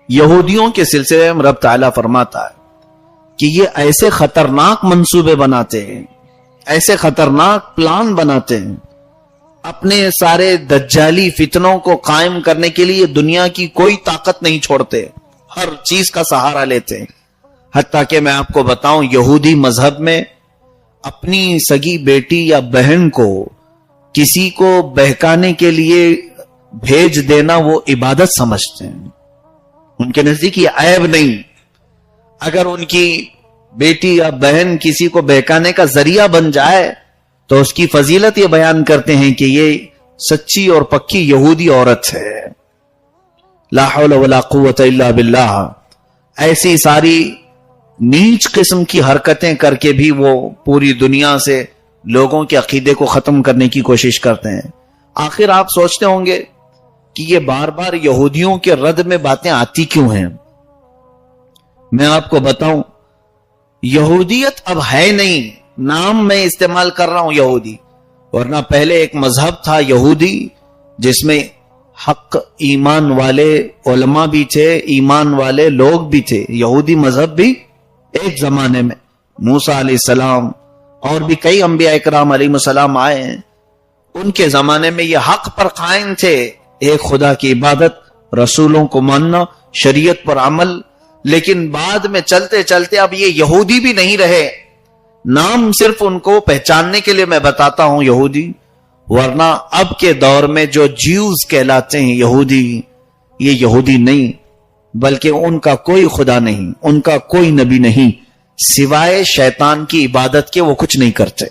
یہودیوں کے سلسلے میں رب تعالیٰ فرماتا ہے کہ یہ ایسے خطرناک منصوبے بناتے ہیں، ایسے خطرناک پلان بناتے ہیں، اپنے سارے دجالی فتنوں کو قائم کرنے کے لیے دنیا کی کوئی طاقت نہیں چھوڑتے، ہر چیز کا سہارا لیتے ہیں۔ حتیٰ کہ میں آپ کو بتاؤں، یہودی مذہب میں اپنی سگی بیٹی یا بہن کو کسی کو بہکانے کے لیے بھیج دینا وہ عبادت سمجھتے ہیں، ان کے نزدیک یہ عیب نہیں۔ اگر ان کی بیٹی یا بہن کسی کو بہکانے کا ذریعہ بن جائے تو اس کی فضیلت یہ بیان کرتے ہیں کہ یہ سچی اور پکی یہودی عورت ہے۔ لا حول ولا قوت الا باللہ۔ ایسی ساری نیچ قسم کی حرکتیں کر کے بھی وہ پوری دنیا سے لوگوں کے عقیدے کو ختم کرنے کی کوشش کرتے ہیں۔ آخر آپ سوچتے ہوں گے کہ یہ بار بار یہودیوں کے رد میں باتیں آتی کیوں ہیں؟ میں آپ کو بتاؤں، یہودیت اب ہے نہیں، نام میں استعمال کر رہا ہوں یہودی، ورنہ پہلے ایک مذہب تھا یہودی جس میں حق ایمان والے علماء بھی تھے، ایمان والے لوگ بھی تھے۔ یہودی مذہب بھی ایک زمانے میں موسیٰ علیہ السلام اور بھی کئی انبیاء اکرام علیہ السلام آئے ہیں، ان کے زمانے میں یہ حق پر قائم تھے، ایک خدا کی عبادت، رسولوں کو ماننا، شریعت پر عمل۔ لیکن بعد میں چلتے چلتے اب یہ یہودی بھی نہیں رہے، نام صرف ان کو پہچاننے کے لیے میں بتاتا ہوں یہودی، ورنہ اب کے دور میں جو جیوز کہلاتے ہیں یہودی، یہ یہودی نہیں، بلکہ ان کا کوئی خدا نہیں، ان کا کوئی نبی نہیں، سوائے شیطان کی عبادت کے وہ کچھ نہیں کرتے۔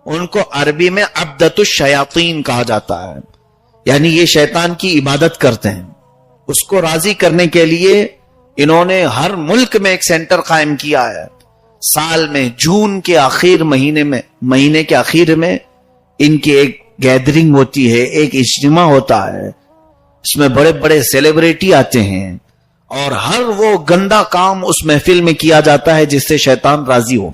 ان کو عربی میں عبدۃ الشیاطین کہا جاتا ہے، یعنی یہ شیطان کی عبادت کرتے ہیں۔ اس کو راضی کرنے کے لیے انہوں نے ہر ملک میں ایک سینٹر قائم کیا ہے۔ سال میں جون کے آخر مہینے کے آخر میں ان کی ایک گیدرنگ ہوتی ہے، ایک اجتماع ہوتا ہے، اس میں بڑے بڑے سیلیبریٹی آتے ہیں اور ہر وہ گندا کام اس محفل میں کیا جاتا ہے جس سے شیطان راضی ہو،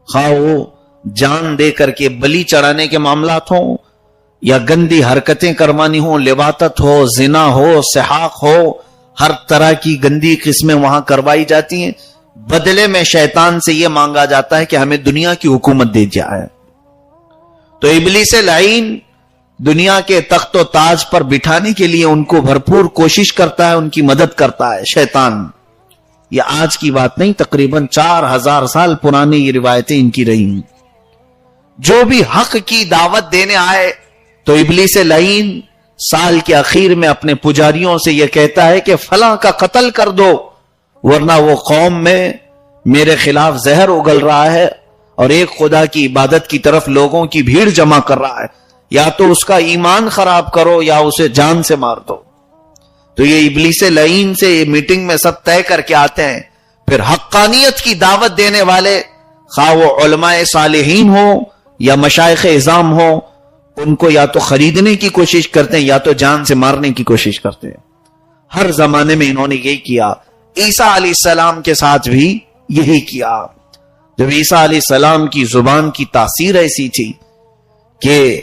خواہ وہ جان دے کر کے بلی چڑھانے کے معاملات ہوں یا گندی حرکتیں کروانی ہوں، لواطت ہو، زنا ہو، سحاق ہو، ہر طرح کی گندی قسمیں وہاں کروائی جاتی ہیں۔ بدلے میں شیطان سے یہ مانگا جاتا ہے کہ ہمیں دنیا کی حکومت دے جائے۔ تو ابلیس لعین دنیا کے تخت و تاج پر بٹھانے کے لیے ان کو بھرپور کوشش کرتا ہے، ان کی مدد کرتا ہے شیطان۔ یہ آج کی بات نہیں، تقریباً 4000 سال پرانی یہ روایتیں ان کی رہی ہیں۔ جو بھی حق کی دعوت دینے آئے تو ابلیس لعین سال کے اخیر میں اپنے پجاریوں سے یہ کہتا ہے کہ فلاں کا قتل کر دو، ورنہ وہ قوم میں میرے خلاف زہر اگل رہا ہے اور ایک خدا کی عبادت کی طرف لوگوں کی بھیڑ جمع کر رہا ہے، یا تو اس کا ایمان خراب کرو یا اسے جان سے مار دو۔ تو یہ ابلیس لعین سے یہ میٹنگ میں سب طے کر کے آتے ہیں۔ پھر حقانیت کی دعوت دینے والے، خواہ وہ علماء صالحین ہو یا مشائخ اعظام ہو، ان کو یا تو خریدنے کی کوشش کرتے ہیں یا تو جان سے مارنے کی کوشش کرتے ہیں۔ ہر زمانے میں انہوں نے یہی کیا۔ عیسیٰ علیہ السلام کے ساتھ بھی یہی کیا۔ جب عیسیٰ علیہ السلام کی زبان کی تاثیر ایسی تھی کہ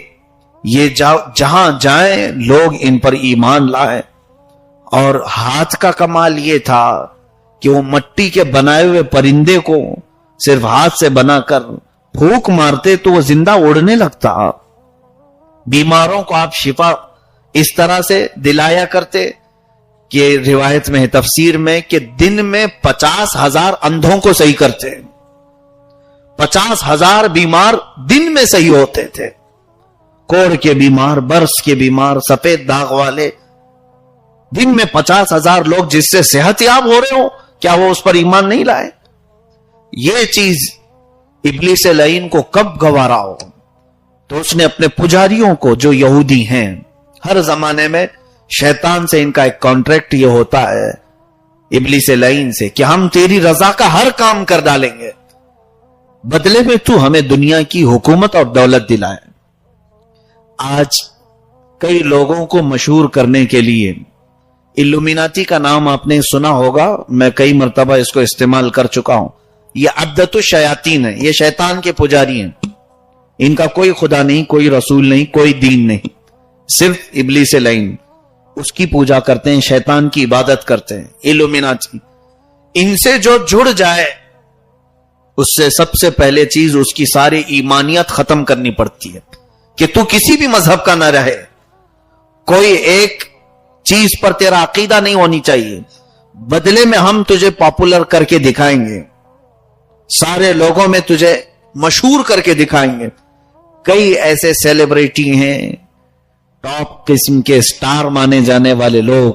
یہ جہاں جائیں لوگ ان پر ایمان لائے، اور ہاتھ کا کمال یہ تھا کہ وہ مٹی کے بنائے ہوئے پرندے کو صرف ہاتھ سے بنا کر پھونک مارتے تو وہ زندہ اڑنے لگتا۔ بیماروں کو آپ شفا اس طرح سے دلایا کرتے کہ روایت میں ہے، تفسیر میں، کہ دن میں 50,000 اندھوں کو صحیح کرتے، 50,000 بیمار دن میں صحیح ہوتے تھے، کوڑ کے بیمار، برس کے بیمار، سفید داغ والے، دن میں 50,000 لوگ جس سے صحت یاب ہو رہے ہو، کیا وہ اس پر ایمان نہیں لائے؟ یہ چیز ابلیس لعین کو کب گوارا ہو؟ تو اس نے اپنے پجاریوں کو، جو یہودی ہیں، ہر زمانے میں شیطان سے ان کا ایک کانٹریکٹ یہ ہوتا ہے ابلیس لعین سے کہ ہم تیری رضا کا ہر کام کر ڈالیں گے، بدلے میں تو ہمیں دنیا کی حکومت اور دولت دلائے۔ آج کئی لوگوں کو مشہور کرنے کے لیے الومیناتی کا نام آپ نے سنا ہوگا، میں کئی مرتبہ اس کو استعمال کر چکا ہوں۔ یہ عبدۃ الشیاطین ہے، یہ شیطان کے پجاری ہیں، ان کا کوئی خدا نہیں، کوئی رسول نہیں، کوئی دین نہیں، صرف ابلیس لعین۔ اس کی پوجا کرتے ہیں, شیطان کی عبادت کرتے ہیں, ایلومیناٹی. ان سے جو جڑ جائے اس سے سب سے پہلے چیز اس کی ساری ایمانیت ختم کرنی پڑتی ہے کہ تو کسی بھی مذہب کا نہ رہے, کوئی ایک چیز پر تیرا عقیدہ نہیں ہونی چاہیے, بدلے میں ہم تجھے پاپولر کر کے دکھائیں گے, سارے لوگوں میں تجھے مشہور کر کے دکھائیں گے. کئی ایسے سیلیبریٹی ہیں, ٹاپ قسم کے سٹار مانے جانے والے لوگ,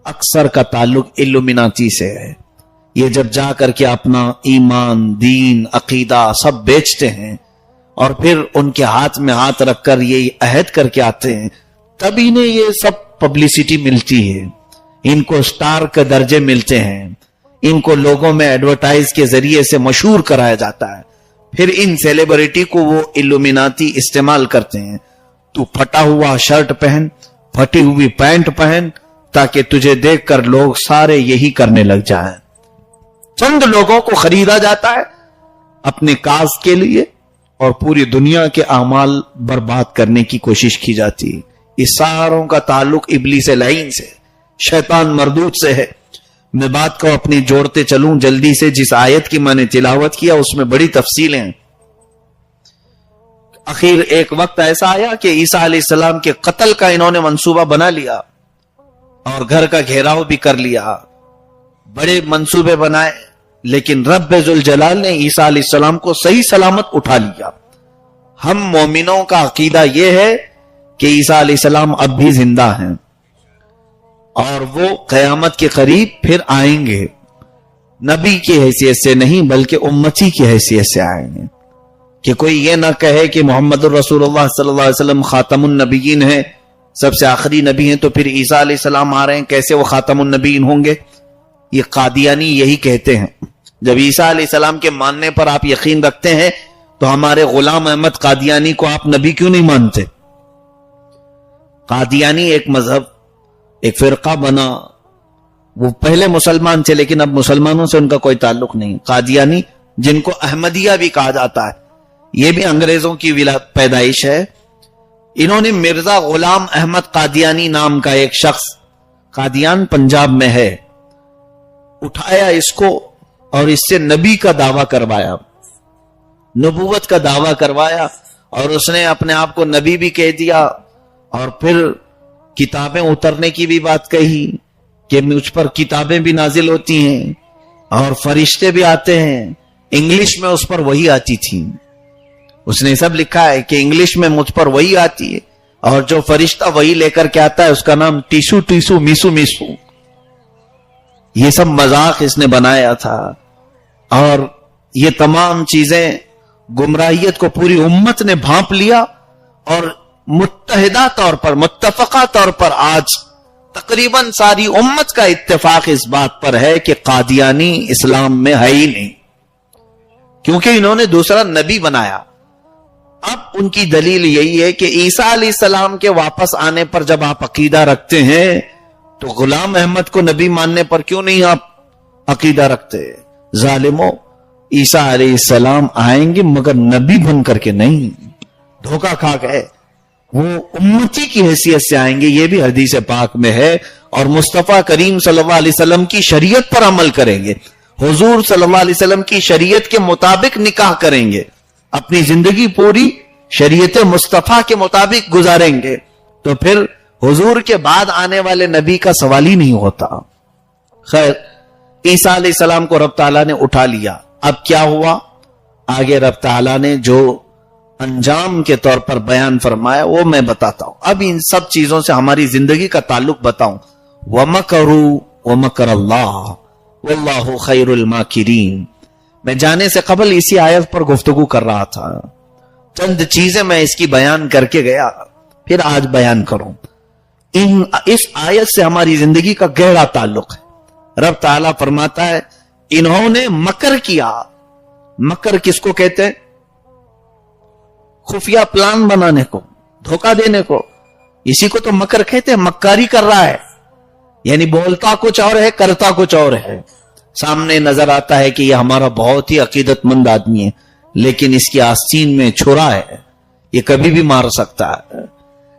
اکثر کا تعلق ایلومیناٹی سے ہے. یہ جب جا کر کے اپنا ایمان, دین, عقیدہ سب بیچتے ہیں اور پھر ان کے ہاتھ میں ہاتھ رکھ کر یہ عہد کر کے آتے ہیں, تب انہیں یہ سب پبلسٹی ملتی ہے, ان کو سٹار کے درجے ملتے ہیں, ان کو لوگوں میں ایڈورٹائز کے ذریعے سے مشہور کرایا جاتا ہے. پھر ان سیلیبریٹی کو وہ ایلومیناٹی استعمال کرتے ہیں. تو پھٹا ہوا شرٹ پہن, پھٹی ہوئی پینٹ پہن, تاکہ تجھے دیکھ کر لوگ سارے یہی کرنے لگ جائیں. چند لوگوں کو خریدا جاتا ہے اپنے کاز کے لیے اور پوری دنیا کے اعمال برباد کرنے کی کوشش کی جاتی ہے. اس ساروں کا تعلق ابلیس لعین سے, شیطان مردود سے ہے. میں بات کو اپنی جوڑتے چلوں جلدی سے. جس آیت کی میں نے تلاوت کیا اس میں بڑی تفصیلیں ہیں. آخر ایک وقت ایسا آیا کہ عیسیٰ علیہ السلام کے قتل کا انہوں نے منصوبہ بنا لیا اور گھر کا گھیراؤ بھی کر لیا, بڑے منصوبے بنائے, لیکن رب ذوالجلال نے عیسیٰ علیہ السلام کو صحیح سلامت اٹھا لیا. ہم مومنوں کا عقیدہ یہ ہے کہ عیسیٰ علیہ السلام اب بھی زندہ ہیں اور وہ قیامت کے قریب پھر آئیں گے, نبی کی حیثیت سے نہیں بلکہ امتی کی حیثیت سے آئیں گے. کہ کوئی یہ نہ کہے کہ محمد الرسول اللہ صلی اللہ علیہ وسلم خاتم النبیین ہیں, سب سے آخری نبی ہیں, تو پھر عیسیٰ علیہ السلام آ رہے ہیں, کیسے وہ خاتم النبیین ہوں گے؟ یہ قادیانی یہی کہتے ہیں. جب عیسیٰ علیہ السلام کے ماننے پر آپ یقین رکھتے ہیں تو ہمارے غلام احمد قادیانی کو آپ نبی کیوں نہیں مانتے؟ قادیانی ایک مذہب, ایک فرقہ بنا, وہ پہلے مسلمان تھے لیکن اب مسلمانوں سے ان کا کوئی تعلق نہیں. قادیانی جن کو احمدیہ بھی کہا جاتا ہے, یہ بھی انگریزوں کی پیدائش ہے. انہوں نے مرزا غلام احمد قادیانی نام کا ایک شخص, قادیان پنجاب میں ہے, اٹھایا اس کو اور اس سے نبی کا دعویٰ کروایا, نبوت کا دعویٰ کروایا, اور اس نے اپنے آپ کو نبی بھی کہہ دیا. اور پھر کتابیں اترنے کی بھی بات کہی کہ مجھ پر کتابیں بھی نازل ہوتی ہیں اور فرشتے بھی آتے ہیں. انگلش میں اس پر وہی آتی تھی, اس نے سب لکھا ہے کہ انگلش میں مجھ پر وہی آتی ہے, اور جو فرشتہ وہی لے کر کے آتا ہے اس کا نام ٹیسو ٹیسو میسو میسو. یہ سب مذاق اس نے بنایا تھا, اور یہ تمام چیزیں گمراہیت کو پوری امت نے بھانپ لیا. اور متحدہ طور پر, متفقہ طور پر آج تقریباً ساری امت کا اتفاق اس بات پر ہے کہ قادیانی اسلام میں ہے ہی نہیں, کیونکہ انہوں نے دوسرا نبی بنایا. اب ان کی دلیل یہی ہے کہ عیسیٰ علیہ السلام کے واپس آنے پر جب آپ عقیدہ رکھتے ہیں تو غلام احمد کو نبی ماننے پر کیوں نہیں آپ عقیدہ رکھتے؟ ظالموں, عیسیٰ علیہ السلام آئیں گے مگر نبی بن کر کے نہیں, دھوکہ کھا گئے. وہ امتی کی حیثیت سے آئیں گے, یہ بھی حدیث پاک میں ہے, اور مصطفیٰ کریم صلی اللہ علیہ وسلم کی شریعت پر عمل کریں گے, حضور صلی اللہ علیہ وسلم کی شریعت کے مطابق نکاح کریں گے, اپنی زندگی پوری شریعت مصطفیٰ کے مطابق گزاریں گے. تو پھر حضور کے بعد آنے والے نبی کا سوال ہی نہیں ہوتا. خیر, عیسیٰ علیہ السلام کو رب تعالیٰ نے اٹھا لیا. اب کیا ہوا آگے رب تعالیٰ نے جو انجام کے طور پر بیان فرمایا وہ میں بتاتا ہوں. اب ان سب چیزوں سے ہماری زندگی کا تعلق بتاؤں. وَمَكَرُوا وَمَكَرَ اللَّهُ وَاللَّهُ خَيْرُ الْمَاكِرِينَ. میں جانے سے قبل اسی آیت پر گفتگو کر رہا تھا, چند چیزیں میں اس کی بیان کر کے گیا, پھر آج بیان کروں. اس آیت سے ہماری زندگی کا گہرا تعلق ہے. رب تعالیٰ فرماتا ہے انہوں نے مکر کیا. مکر کس کو کہتے ہیں؟ خفیہ پلان بنانے کو, دھوکہ دینے کو, اسی کو تو مکر کہتے ہیں. مکاری کر رہا ہے, یعنی بولتا کچھ اور ہے, کرتا کچھ اور ہے. سامنے نظر آتا ہے کہ یہ ہمارا بہت ہی عقیدت مند آدمی ہے, لیکن اس کی آستین میں چھرا ہے, یہ کبھی بھی مار سکتا ہے.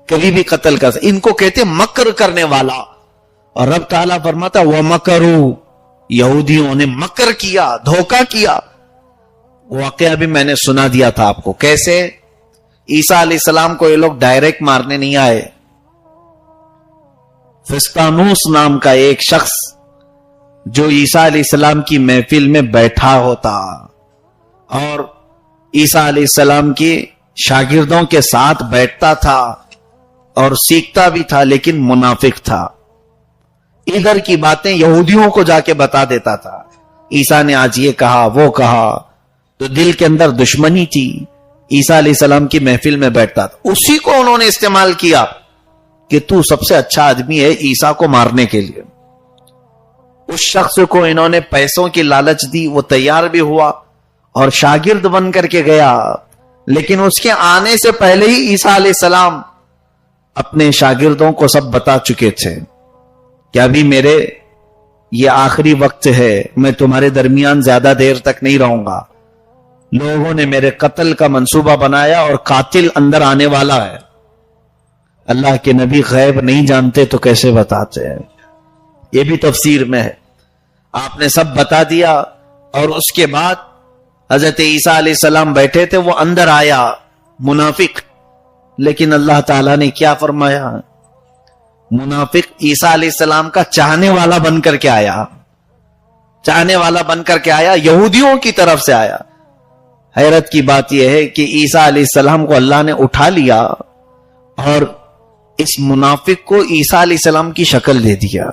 کبھی بھی قتل کر سکتے. ان کو کہتے مکر کرنے والا. اور رب تعالیٰ فرماتا وَمَكَرُوا، یہودیوں نے مکر کیا، دھوکہ کیا. واقعہ بھی میں نے سنا دیا تھا آپ کو. کیسے؟ عیسیٰ علیہ السلام کو یہ لوگ ڈائریکٹ مارنے نہیں آئے. فسطانوس نام کا ایک شخص جو عیسیٰ علیہ السلام کی محفل میں بیٹھا ہوتا اور عیسیٰ علیہ السلام کی شاگردوں کے ساتھ بیٹھتا تھا اور سیکھتا بھی تھا، لیکن منافق تھا. ادھر کی باتیں یہودیوں کو جا کے بتا دیتا تھا. عیسیٰ نے آج یہ کہا، وہ کہا، تو دل کے اندر دشمنی تھی. عیسیٰ علیہ السلام کی محفل میں بیٹھتا تھا. اسی کو انہوں نے استعمال کیا کہ تو سب سے اچھا آدمی ہے عیسیٰ کو مارنے کے لیے. اس شخص کو انہوں نے پیسوں کی لالچ دی، وہ تیار بھی ہوا اور شاگرد بن کر کے گیا. لیکن اس کے آنے سے پہلے ہی عیسیٰ علیہ السلام اپنے شاگردوں کو سب بتا چکے تھے کہ ابھی میرے یہ آخری وقت ہے، میں تمہارے درمیان زیادہ دیر تک نہیں رہوں گا. لوگوں نے میرے قتل کا منصوبہ بنایا اور قاتل اندر آنے والا ہے. اللہ کے نبی غیب نہیں جانتے تو کیسے بتاتے ہیں؟ یہ بھی تفسیر میں ہے. آپ نے سب بتا دیا اور اس کے بعد حضرت عیسیٰ علیہ السلام بیٹھے تھے، وہ اندر آیا منافق. لیکن اللہ تعالیٰ نے کیا فرمایا؟ منافق عیسیٰ علیہ السلام کا چاہنے والا بن کر کے آیا. چاہنے والا بن کر کے آیا، یہودیوں کی طرف سے آیا. حیرت کی بات یہ ہے کہ عیسیٰ علیہ السلام کو اللہ نے اٹھا لیا اور اس منافق کو عیسیٰ علیہ السلام کی شکل دے دیا.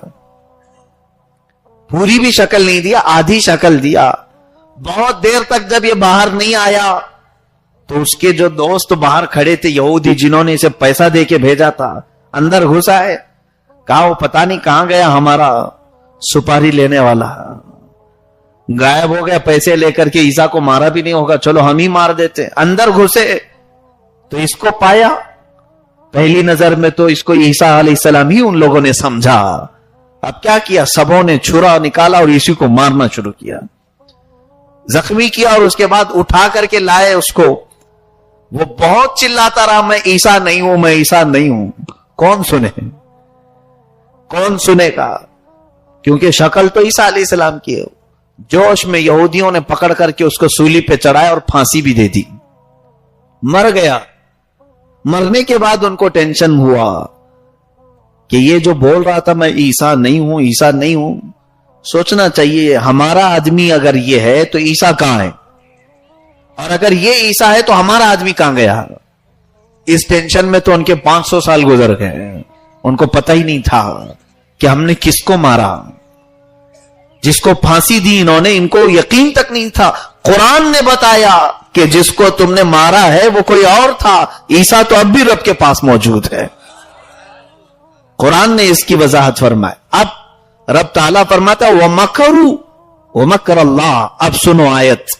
پوری بھی شکل نہیں دیا، آدھی شکل دیا. بہت دیر تک جب یہ باہر نہیں آیا تو اس کے جو دوست باہر کھڑے تھے یہودی، جنہوں نے اسے پیسہ دے کے بھیجا تھا، اندر گھسا ہے. کہا وہ پتہ نہیں کہاں گیا ہمارا سپاری لینے والا، غائب ہو گیا. پیسے لے کر کے عیسیٰ کو مارا بھی نہیں ہوگا، چلو ہم ہی مار دیتے. اندر گھسے تو اس کو پایا. پہلی نظر میں تو اس کو عیسیٰ علیہ السلام ہی ان لوگوں نے سمجھا. اب کیا کیا؟ سبوں نے چھرا نکالا اور اسی کو مارنا شروع کیا، زخمی کیا اور اس کے بعد اٹھا کر کے لائے اس کو. وہ بہت چلاتا رہا، میں عیسیٰ نہیں ہوں، میں عیسیٰ نہیں ہوں. کون سنے؟ کون سنے گا؟ کیونکہ شکل تو عیسیٰ علیہ السلام کی ہے. جوش میں یہودیوں نے پکڑ کر کے اس کو سولی پہ چڑھایا اور پھانسی بھی دے دی. مر گیا. مرنے کے بعد ان کو ٹینشن ہوا کہ یہ جو بول رہا تھا میں عیسیٰ نہیں ہوں، عیسیٰ نہیں ہوں، سوچنا چاہیے ہمارا آدمی اگر یہ ہے تو عیسیٰ کہاں ہے، اور اگر یہ عیسیٰ ہے تو ہمارا آدمی کہاں گیا. اس ٹینشن میں تو ان کے 500 سال گزر گئے. ان کو پتہ ہی نہیں تھا کہ ہم نے کس کو مارا. جس کو پھانسی دی انہوں نے، ان کو یقین تک نہیں تھا. قرآن نے بتایا کہ جس کو تم نے مارا ہے وہ کوئی اور تھا. عیسیٰ تو اب بھی رب کے پاس موجود ہے. قرآن نے اس کی وضاحت فرمائی. اب رب تعالیٰ فرماتا وَمَكَرُوا وَمَكَرَ اللَّهُ. اب سنو آیت.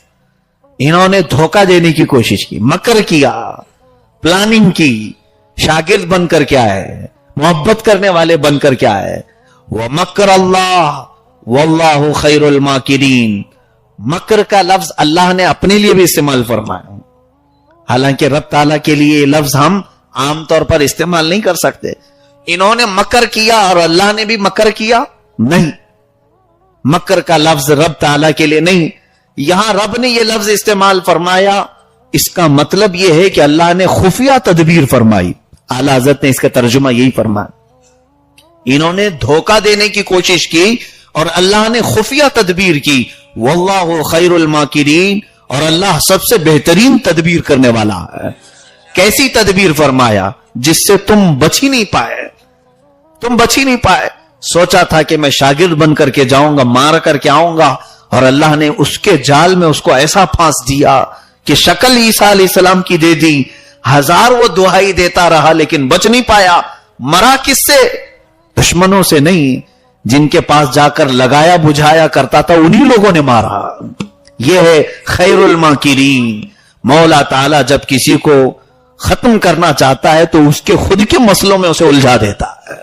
انہوں نے دھوکہ دینے کی کوشش کی، مکر کیا، پلاننگ کی. شاگرد بن کر کے آئے، محبت کرنے والے بن کر کے آئے. وَمَكَرَ اللَّهُ وَاللَّهُ خَيْرُ الْمَاكِرِينَ. مکر کا لفظ اللہ نے اپنے لیے بھی استعمال فرمایا. حالانکہ رب تعالیٰ کے لیے یہ لفظ ہم عام طور پر استعمال نہیں کر سکتے. انہوں نے مکر کیا اور اللہ نے بھی مکر کیا؟ نہیں. مکر کا لفظ رب تعالیٰ کے لیے نہیں. یہاں رب نے یہ لفظ استعمال فرمایا، اس کا مطلب یہ ہے کہ اللہ نے خفیہ تدبیر فرمائی. اعلیٰ حضرت نے اس کا ترجمہ یہی فرمایا. انہوں نے دھوکہ دینے کی کوشش کی اور اللہ نے خفیہ تدبیر کی. واللہ خیر الماکرین. اور اللہ سب سے بہترین تدبیر کرنے والا ہے. کیسی تدبیر فرمایا؟ جس سے تم بچ ہی نہیں پائے. تم بچ ہی نہیں پائے. سوچا تھا کہ میں شاگرد بن کر کے جاؤں گا، مار کر کے آؤں گا، اور اللہ نے اس کے جال میں اس کو ایسا پھانس دیا کہ شکل عیسیٰ علیہ السلام کی دے دی. ہزار وہ دہائی دیتا رہا لیکن بچ نہیں پایا. مرا کس سے؟ دشمنوں سے نہیں. جن کے پاس جا کر لگایا بجھایا کرتا تھا انہی لوگوں نے مارا. یہ ہے خیر الماکرین. مولا تعالی جب کسی کو ختم کرنا چاہتا ہے تو اس کے خود کے مسئلوں میں اسے الجھا دیتا ہے.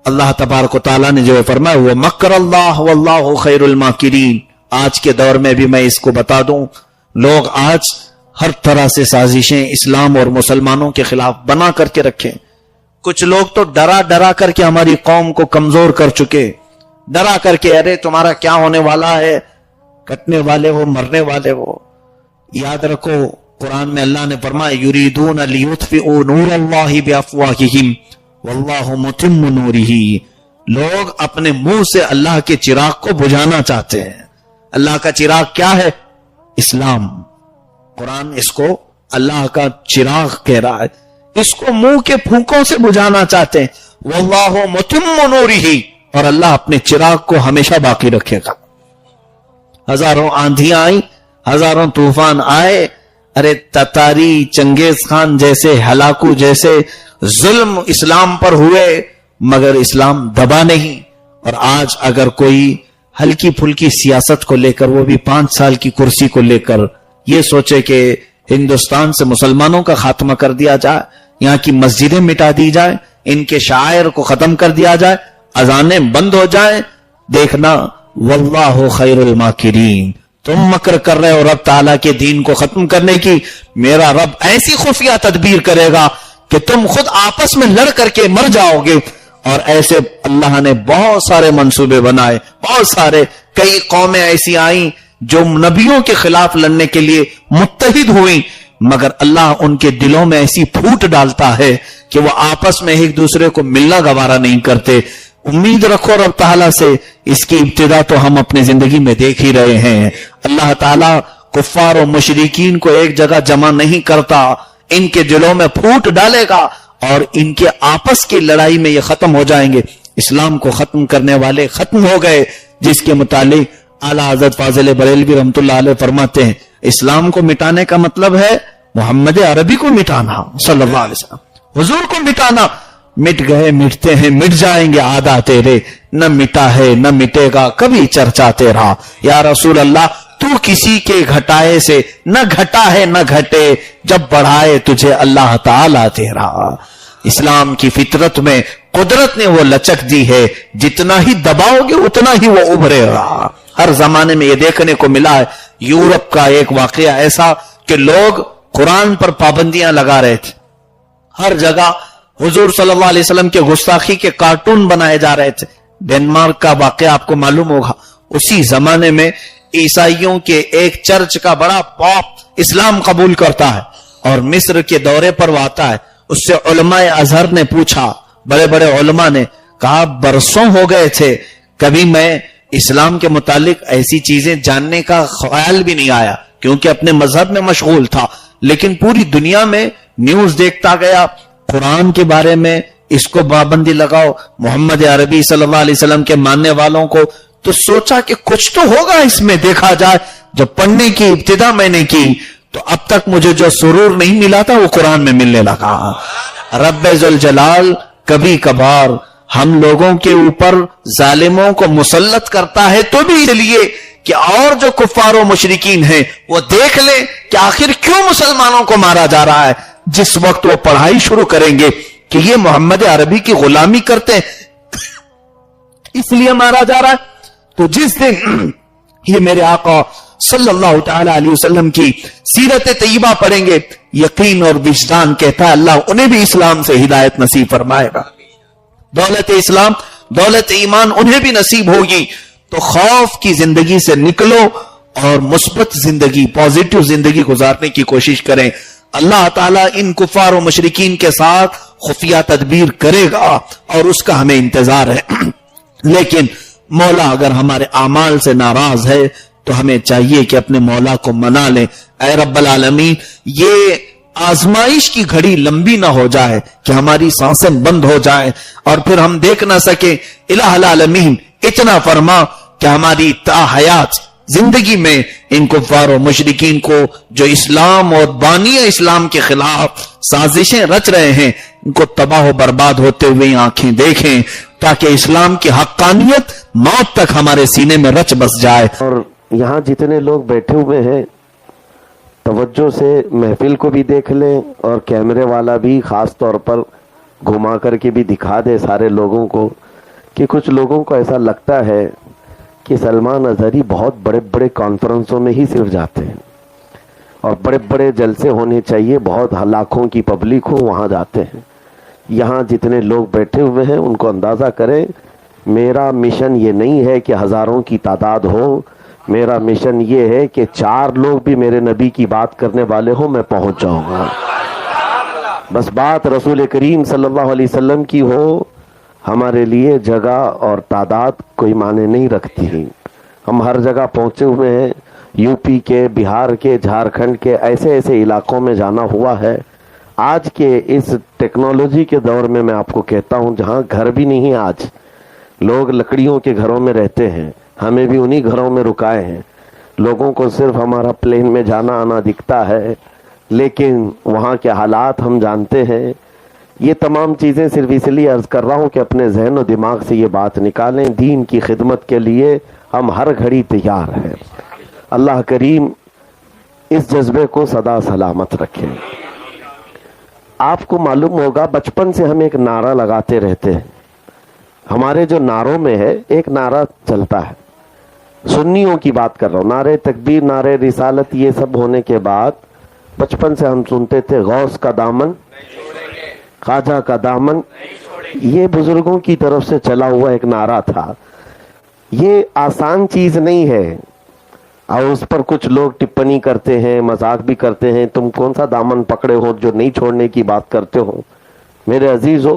اللہ تبارک و تعالیٰ نے جو فرمایا وہ مکر اللہ واللہ خیر الماکرین. آج کے دور میں بھی میں اس کو بتا دوں، لوگ آج ہر طرح سے سازشیں اسلام اور مسلمانوں کے خلاف بنا کر کے رکھے. کچھ لوگ تو ڈرا ڈرا کر کے ہماری قوم کو کمزور کر چکے, ڈرا کر کے ارے تمہارا کیا ہونے والا ہے, کٹنے والے ہو مرنے والے ہو. یاد رکھو قرآن میں اللہ نے فرمایا یریدون لیطفئوا نور اللہ بافواہہم واللہ متم نورہ. لوگ اپنے منہ سے اللہ کے چراغ کو بجھانا چاہتے ہیں. اللہ کا چراغ کیا ہے؟ اسلام. قرآن اس کو اللہ کا چراغ کہہ رہا ہے, اس کو منہ کے پھونکوں سے بجھانا چاہتے ہیں. واللہ متم نورہ, اور اللہ اپنے چراغ کو ہمیشہ باقی رکھے گا. ہزاروں آندھیاں آئیں, ہزاروں طوفان آئے, ارے تتاری چنگیز خان جیسے ہلاکو جیسے ظلم اسلام پر ہوئے, مگر اسلام دبا نہیں. اور آج اگر کوئی ہلکی پھلکی سیاست کو لے کر, وہ بھی 5 سال کی کرسی کو لے کر, یہ سوچے کہ ہندوستان سے مسلمانوں کا خاتمہ کر دیا جائے, یہاں کی مسجدیں مٹا دی جائے, ان کے شاعر کو ختم کر دیا جائے, اذانیں بند ہو جائیں, دیکھنا واللہ خیر الماکرین. تم مکر کر رہے ہو رب تعالیٰ کے دین کو ختم کرنے کی, میرا رب ایسی خفیہ تدبیر کرے گا کہ تم خود آپس میں لڑ کر کے مر جاؤ گے. اور ایسے اللہ نے بہت سارے منصوبے بنائے, بہت سارے. کئی قومیں ایسی آئیں جو نبیوں کے خلاف لڑنے کے لیے متحد ہوئیں, مگر اللہ ان کے دلوں میں ایسی پھوٹ ڈالتا ہے کہ وہ آپس میں ایک دوسرے کو ملنا گوارا نہیں کرتے. امید رکھو رب تعالیٰ سے, اس کی ابتدا تو ہم اپنی زندگی میں دیکھ ہی رہے ہیں. اللہ تعالیٰ کفار و مشرکین کو ایک جگہ جمع نہیں کرتا, ان کے دلوں میں پھوٹ ڈالے گا اور ان کے آپس کی لڑائی میں یہ ختم ہو جائیں گے. اسلام کو ختم کرنے والے ختم ہو گئے, جس کے متعلق اعلیٰ حضرت فاضل بریلوی رحمۃ اللہ علیہ فرماتے ہیں اسلام کو مٹانے کا مطلب ہے محمد عربی کو مٹانا, صلی اللہ علیہ وسلم, حضور کو مٹانا. مٹ گئے مٹتے ہیں مٹ جائیں گے آدھا تیرے, نہ مٹا ہے نہ مٹے گا کبھی چرچا تیرا. یا رسول اللہ تو کسی کے گھٹائے سے نہ گھٹا ہے نہ گھٹے, جب بڑھائے تجھے اللہ تعالیٰ تیرا. اسلام کی فطرت میں قدرت نے وہ لچک دی ہے, جتنا ہی دباؤ گے اتنا ہی وہ ابھرے گا. ہر زمانے میں یہ دیکھنے کو ملا ہے. یورپ کا ایک واقعہ ایسا کہ لوگ قرآن پر پابندیاں لگا رہے تھے, ہر جگہ حضور صلی اللہ علیہ وسلم کے گستاخی کے کارٹون بنائے جا رہے تھے. ڈنمارک کا واقعہ آپ کو معلوم ہوگا. اسی زمانے میں عیسائیوں کے ایک چرچ کا بڑا پاپ اسلام قبول کرتا ہے اور مصر کے دورے پر وہ آتا ہے. اس سے علماء ازہر نے پوچھا, بڑے بڑے علماء نے کہا برسوں ہو گئے تھے کبھی میں اسلام کے متعلق ایسی چیزیں جاننے کا خیال بھی نہیں آیا, کیونکہ اپنے مذہب میں مشغول تھا. لیکن پوری دنیا میں نیوز دیکھتا گیا قرآن کے بارے میں, اس کو پابندی لگاؤ, محمد عربی صلی اللہ علیہ وسلم کے ماننے والوں کو. تو سوچا کہ کچھ تو ہوگا اس میں, دیکھا جائے. جب پڑھنے کی ابتدا میں نے کی تو اب تک مجھے جو سرور نہیں ملا تھا وہ قرآن میں ملنے لگا. رب ذوالجلال کبھی کبھار ہم لوگوں کے اوپر ظالموں کو مسلط کرتا ہے تو بھی اس لیے کہ اور جو کفار و مشرکین ہیں وہ دیکھ لیں کہ آخر کیوں مسلمانوں کو مارا جا رہا ہے. جس وقت وہ پڑھائی شروع کریں گے کہ یہ محمد عربی کی غلامی کرتے ہیں اس لیے مارا جا رہا ہے, تو جس دن یہ میرے آقا صلی اللہ تعالی علیہ وسلم کی سیرت طیبہ پڑھیں گے, یقین اور وجدان کہتا ہے اللہ انہیں بھی اسلام سے ہدایت نصیب فرمائے گا. دولت اسلام دولت ایمان انہیں بھی نصیب ہوگی. تو خوف کی زندگی سے نکلو اور مثبت زندگی, پازیٹو زندگی گزارنے کی کوشش کریں. اللہ تعالیٰ ان کفار و مشرکین کے ساتھ خفیہ تدبیر کرے گا اور اس کا ہمیں انتظار ہے. لیکن مولا اگر ہمارے اعمال سے ناراض ہے تو ہمیں چاہیے کہ اپنے مولا کو منا لیں. اے رب العالمین, یہ آزمائش کی گھڑی لمبی نہ ہو جائے کہ ہماری سانسیں بند ہو جائیں اور پھر ہم دیکھ نہ سکیں. الہ العالمین اتنا فرما کہ ہماری تا حیات زندگی میں ان کفار و مشرکین کو جو اسلام اور بانی اسلام کے خلاف سازشیں رچ رہے ہیں ان کو تباہ و برباد ہوتے ہوئے آنکھیں دیکھیں, تاکہ اسلام کی حقانیت موت تک ہمارے سینے میں رچ بس جائے. اور یہاں جتنے لوگ بیٹھے ہوئے ہیں توجہ سے محفل کو بھی دیکھ لیں, اور کیمرے والا بھی خاص طور پر گھما کر کے بھی دکھا دے سارے لوگوں کو کہ کچھ لوگوں کو ایسا لگتا ہے کہ سلمان اظہری بہت بڑے بڑے کانفرنسوں میں ہی صرف جاتے ہیں, اور بڑے بڑے جلسے ہونے چاہیے, بہت لاکھوں کی پبلک ہو, وہاں جاتے ہیں. یہاں جتنے لوگ بیٹھے ہوئے ہیں ان کو اندازہ کریں, میرا مشن یہ نہیں ہے کہ ہزاروں کی تعداد ہو, میرا مشن یہ ہے کہ 4 لوگ بھی میرے نبی کی بات کرنے والے ہوں, میں پہنچ جاؤں گا. بس بات رسول کریم صلی اللہ علیہ وسلم کی ہو, ہمارے لیے جگہ اور تعداد کوئی معنی نہیں رکھتی. ہم ہر جگہ پہنچے ہوئے ہیں, یو پی کے, بہار کے, جھارکھنڈ کے, ایسے ایسے علاقوں میں جانا ہوا ہے. آج کے اس ٹیکنالوجی کے دور میں آپ کو کہتا ہوں, جہاں گھر بھی نہیں, آج لوگ لکڑیوں کے گھروں میں رہتے ہیں, ہمیں بھی انہی گھروں میں رکائے ہیں. لوگوں کو صرف ہمارا پلین میں جانا آنا دکھتا ہے, لیکن وہاں کے حالات ہم جانتے ہیں. یہ تمام چیزیں صرف اس لیے عرض کر رہا ہوں کہ اپنے ذہن و دماغ سے یہ بات نکالیں, دین کی خدمت کے لیے ہم ہر گھڑی تیار ہیں. اللہ کریم اس جذبے کو سدا سلامت رکھے. آپ کو معلوم ہوگا بچپن سے ہم ایک نعرہ لگاتے رہتے ہیں. ہمارے جو نعروں میں ہے ایک نعرہ چلتا ہے, سنیوں کی بات کر رہا ہوں, نعرے تکبیر, نعرے رسالت, یہ سب ہونے کے بعد بچپن سے ہم سنتے تھے غوث کا دامن, خواجہ کا دامن. یہ بزرگوں کی طرف سے چلا ہوا ایک نعرہ تھا. یہ آسان چیز نہیں ہے, اور اس پر کچھ لوگ ٹپنی کرتے ہیں, مذاق بھی کرتے ہیں, تم کون سا دامن پکڑے ہو جو نہیں چھوڑنے کی بات کرتے ہو. میرے عزیزو,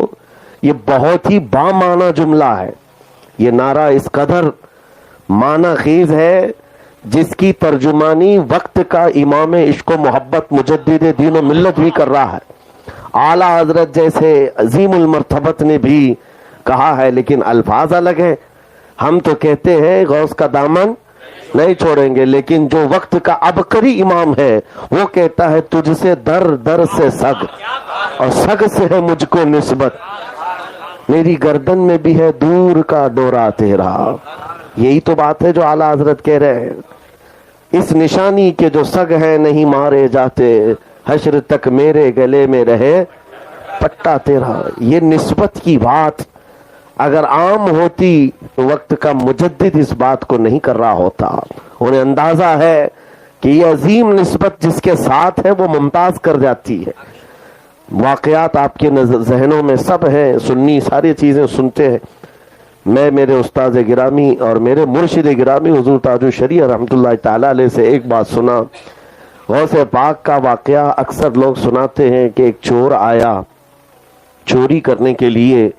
یہ بہت ہی بامعنی جملہ ہے. یہ نعرہ اس قدر معنی خیز ہے جس کی ترجمانی وقت کا امام عشق و محبت مجدد دین و ملت بھی کر رہا ہے. اعلیٰ حضرت جیسے عظیم المرتبت نے بھی کہا ہے, لیکن الفاظ الگ ہیں. ہم تو کہتے ہیں غوث کا دامن نہیں چھوڑیں گے, لیکن جو وقت کا عبقری امام ہے وہ کہتا ہے تجھ سے در در سے سگ, اور سگ سے ہے مجھ کو نسبت, میری گردن میں بھی ہے دور کا ڈورا تیرا. یہی تو بات ہے جو اعلیٰ حضرت کہہ رہے ہیں. اس نشانی کے جو سگ ہیں نہیں مارے جاتے, حشر تک میرے گلے میں رہے پٹا تیرا. یہ نسبت کی بات اگر عام ہوتی تو وقت کا مجدد اس بات کو نہیں کر رہا ہوتا. انہیں اندازہ ہے کہ یہ عظیم نسبت جس کے ساتھ ہے وہ ممتاز کر جاتی ہے. واقعات آپ کے ذہنوں میں سب ہیں, سنی ساری چیزیں سنتے ہیں. میں میرے استاد گرامی اور میرے مرشد گرامی حضور تاج الشریعہ رحمۃ اللہ تعالی علیہ سے ایک بات سنا. غوث پاک کا واقعہ اکثر لوگ سناتے ہیں کہ ایک چور آیا چوری کرنے کے لیے,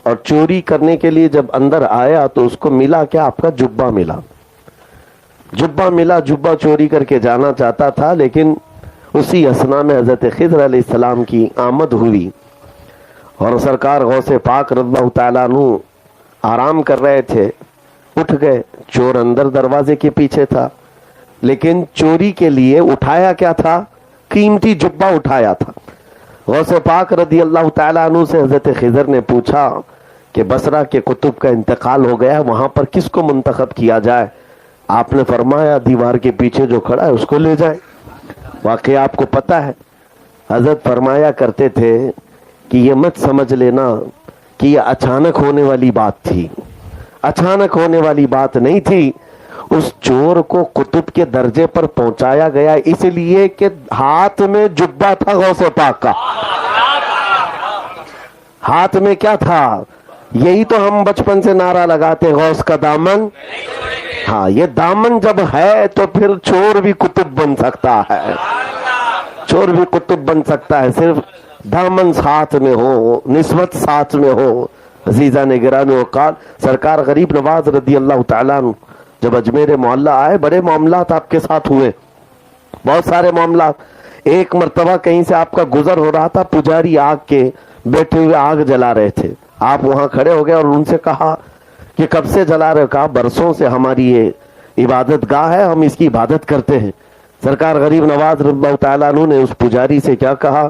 اور چوری کرنے کے لیے جب اندر آیا تو اس کو ملا کیا, آپ کا جبہ ملا. جبہ ملا, جبہ چوری کر کے جانا چاہتا تھا, لیکن اسی اثنا میں حضرت خضر علیہ السلام کی آمد ہوئی, اور سرکار غوث پاک رضی اللہ تعالیٰ عنہ آرام کر رہے تھے. اٹھ گئے, چور اندر دروازے کے پیچھے تھا, لیکن چوری کے لیے اٹھایا کیا تھا, قیمتی جبہ اٹھایا تھا. غوث پاک رضی اللہ تعالیٰ عنہ سے حضرت خضر نے پوچھا کہ بصرہ کے قطب کا انتقال ہو گیا, وہاں پر کس کو منتخب کیا جائے؟ آپ نے فرمایا دیوار کے پیچھے جو کھڑا ہے اس کو لے جائے. واقعہ آپ کو پتہ ہے, حضرت فرمایا کرتے تھے کہ یہ مت سمجھ لینا کہ یہ اچانک ہونے والی بات تھی. اچانک ہونے والی بات نہیں تھی. اس چور کو قطب کے درجے پر پہنچایا گیا اس لیے کہ ہاتھ میں جبہ تھا غوث پاک کا. ہاتھ میں کیا تھا؟ یہی تو ہم بچپن سے نعرہ لگاتے, غوث کا دامن. ہاں, یہ دامن جب ہے تو پھر چور بھی قطب بن سکتا ہے, چور بھی قطب بن سکتا ہے, صرف دامن ساتھ میں ہو, نسبت ساتھ میں ہو. عزیزان گرامی اوقات, سرکار غریب نواز رضی اللہ تعالیٰ عنہ جب اجمیر معلّہ آئے, بڑے معاملات آپ کے ساتھ ہوئے, بہت سارے معاملات. ایک مرتبہ کہیں سے آپ کا گزر ہو رہا تھا, پجاری آگ کے بیٹھے ہوئے آگ جلا رہے تھے. آپ وہاں کھڑے ہو گئے اور ان سے کہا کہ کب سے جلا رہے ہو؟ کہا برسوں سے ہماری یہ عبادت گاہ ہے, ہم اس کی عبادت کرتے ہیں. سرکار غریب نواز رضی اللہ تعالیٰ عنہ نے اس پجاری سے کیا کہا,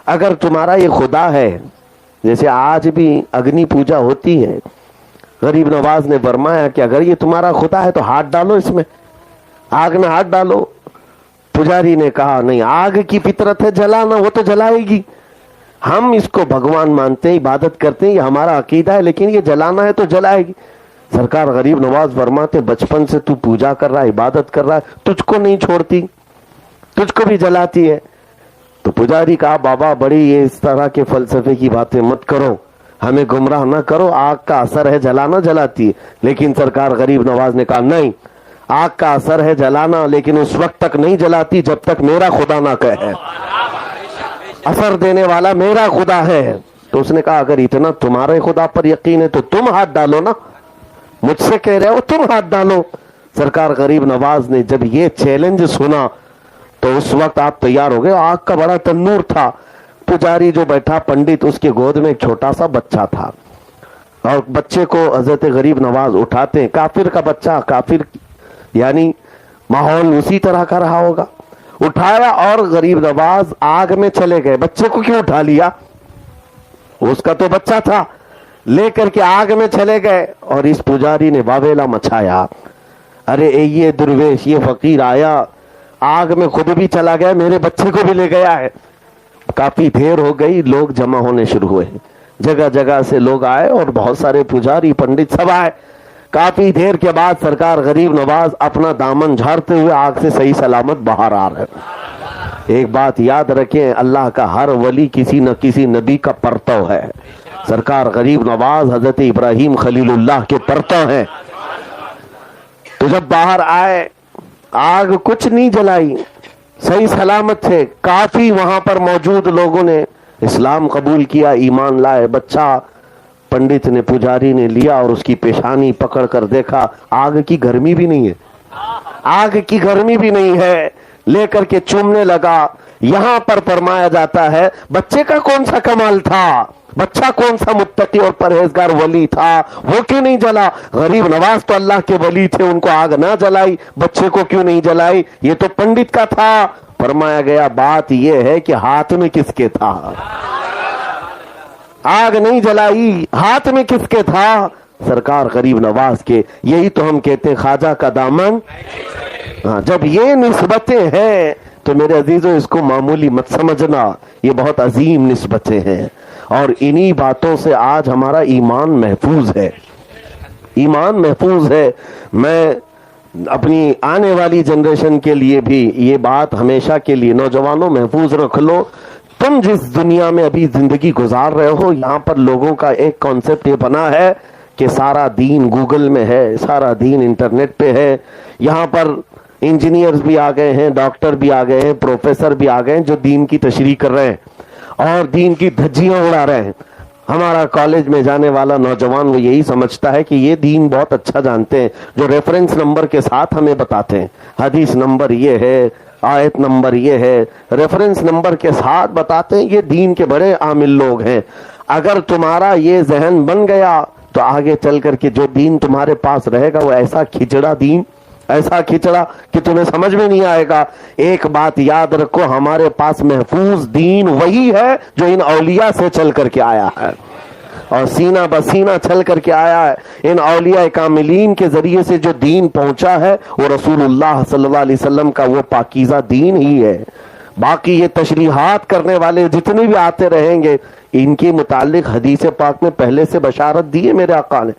اگر تمہارا یہ خدا ہے, جیسے آج بھی اگنی پوجا ہوتی ہے, غریب نواز نے فرمایا کہ اگر یہ تمہارا خدا ہے تو ہاتھ ڈالو اس میں, آگ میں ہاتھ ڈالو. پجاری نے کہا نہیں, آگ کی فطرت ہے جلانا, وہ تو جلائے گی. ہم اس کو بھگوان مانتے ہیں, عبادت کرتے ہیں, یہ ہمارا عقیدہ ہے, لیکن یہ جلانا ہے تو جلائے گی. سرکار غریب نواز فرماتے بچپن سے تو پوجا کر رہا ہے, عبادت کر رہا ہے, تجھ کو نہیں چھوڑتی. تجھ کو بھی جلاتی ہے. تو پجاری کہا بابا بڑی یہ اس طرح کے فلسفے کی باتیں مت کرو, ہمیں گمراہ نہ کرو, آگ کا اثر ہے جلانا جلاتی ہے. لیکن سرکار غریب نواز نے کہا نہیں, آگ کا اثر ہے جلانا, لیکن اس وقت تک نہیں جلاتی جب تک میرا خدا نہ کہے. اثر دینے والا میرا خدا ہے. تو اس نے کہا اگر اتنا تمہارے خدا پر یقین ہے تو تم ہاتھ ڈالو نا, مجھ سے کہہ رہے ہو تم ہاتھ ڈالو. سرکار غریب نواز نے جب یہ چیلنج سنا تو اس وقت آپ تیار ہو گئے. آگ کا بڑا تنور تھا. پجاری جو بیٹھا پنڈت, اس کے گود میں ایک چھوٹا سا بچہ تھا, اور بچے کو حضرت غریب نواز اٹھاتے ہیں. کافر کا بچہ, کافر یعنی ماحول اسی طرح کا رہا ہوگا. اٹھایا اور غریب نواز آگ میں چلے گئے. بچے کو کیوں اٹھا لیا, اس کا تو بچہ تھا. لے کر کے آگ میں چلے گئے اور اس پجاری نے واویلا مچایا. ارے یہ درویش, یہ فقیر آیا, آگ میں خود بھی چلا گیا, میرے بچے کو بھی لے گیا ہے. کافی دیر ہو گئی, لوگ جمع ہونے شروع ہوئے, جگہ جگہ سے لوگ آئے اور بہت سارے پجاری پنڈت سب آئے. کافی دیر کے بعد سرکار غریب نواز اپنا دامن جھاڑتے ہوئے آگ سے صحیح سلامت باہر آ رہے. ایک بات یاد رکھیں, اللہ کا ہر ولی کسی نہ کسی نبی کا پرتو ہے. سرکار غریب نواز حضرت ابراہیم خلیل اللہ کے پرتو ہیں. تو جب باہر آئے, آگ کچھ نہیں جلائی, صحیح سلامت تھے. کافی وہاں پر موجود لوگوں نے اسلام قبول کیا, ایمان لائے. بچہ پنڈت نے, پجاری نے لیا اور اس کی پیشانی پکڑ کر دیکھا, آگ کی گرمی بھی نہیں ہے, آگ کی گرمی بھی نہیں ہے. لے کر کے چومنے لگا. یہاں پر فرمایا جاتا ہے بچے کا کون سا کمال تھا, بچہ کون سا متقی اور پرہیزگار ولی تھا, وہ کیوں نہیں جلا. غریب نواز تو اللہ کے ولی تھے, ان کو آگ نہ جلائی, بچے کو کیوں نہیں جلائی. یہ تو پنڈت کا تھا. فرمایا گیا بات یہ ہے کہ ہاتھ میں کس کے تھا, آگ نہیں جلائی, ہاتھ میں کس کے تھا, سرکار غریب نواز کے. یہی تو ہم کہتے ہیں خواجہ کا دامن. ہاں, جب یہ نسبتیں ہیں تو میرے عزیزوں اس کو معمولی مت سمجھنا, یہ بہت عظیم نسبتیں ہیں. اور انہی باتوں سے آج ہمارا ایمان محفوظ ہے, ایمان محفوظ ہے. میں اپنی آنے والی جنریشن کے لیے بھی یہ بات ہمیشہ کے لیے, نوجوانوں محفوظ رکھ لو. تم جس دنیا میں ابھی زندگی گزار رہے ہو, یہاں پر لوگوں کا ایک کانسیپٹ یہ بنا ہے کہ سارا دین گوگل میں ہے, سارا دین انٹرنیٹ پہ ہے. یہاں پر انجینئرز بھی آ گئے ہیں, ڈاکٹر بھی آ گئے ہیں, پروفیسر بھی آ گئے ہیں جو دین کی تشریح کر رہے ہیں اور دین کی دھجیاں اڑا رہے ہیں. ہمارا کالج میں جانے والا نوجوان وہ یہی سمجھتا ہے کہ یہ دین بہت اچھا جانتے ہیں, جو ریفرنس نمبر کے ساتھ ہمیں بتاتے ہیں, حدیث نمبر یہ ہے, آیت نمبر یہ ہے, ریفرنس نمبر کے ساتھ بتاتے ہیں. یہ دین کے بڑے عامل لوگ ہیں. اگر تمہارا یہ ذہن بن گیا تو آگے چل کر کے جو دین تمہارے پاس رہے گا وہ ایسا کھچڑا دین, ایسا کھچڑا کہ تمہیں سمجھ میں نہیں آئے گا. ایک بات یاد رکھو, ہمارے پاس محفوظ دین وہی ہے جو ان اولیاء سے چل کر کے آیا ہے اور سینہ بسینہ چل کر کے آیا ہے. ان اولیاء کاملین کے ذریعے سے جو دین پہنچا ہے وہ رسول اللہ صلی اللہ علیہ وسلم کا وہ پاکیزہ دین ہی ہے. باقی یہ تشریحات کرنے والے جتنے بھی آتے رہیں گے, ان کے متعلق حدیث پاک میں پہلے سے بشارت دی ہے میرے آقا نے.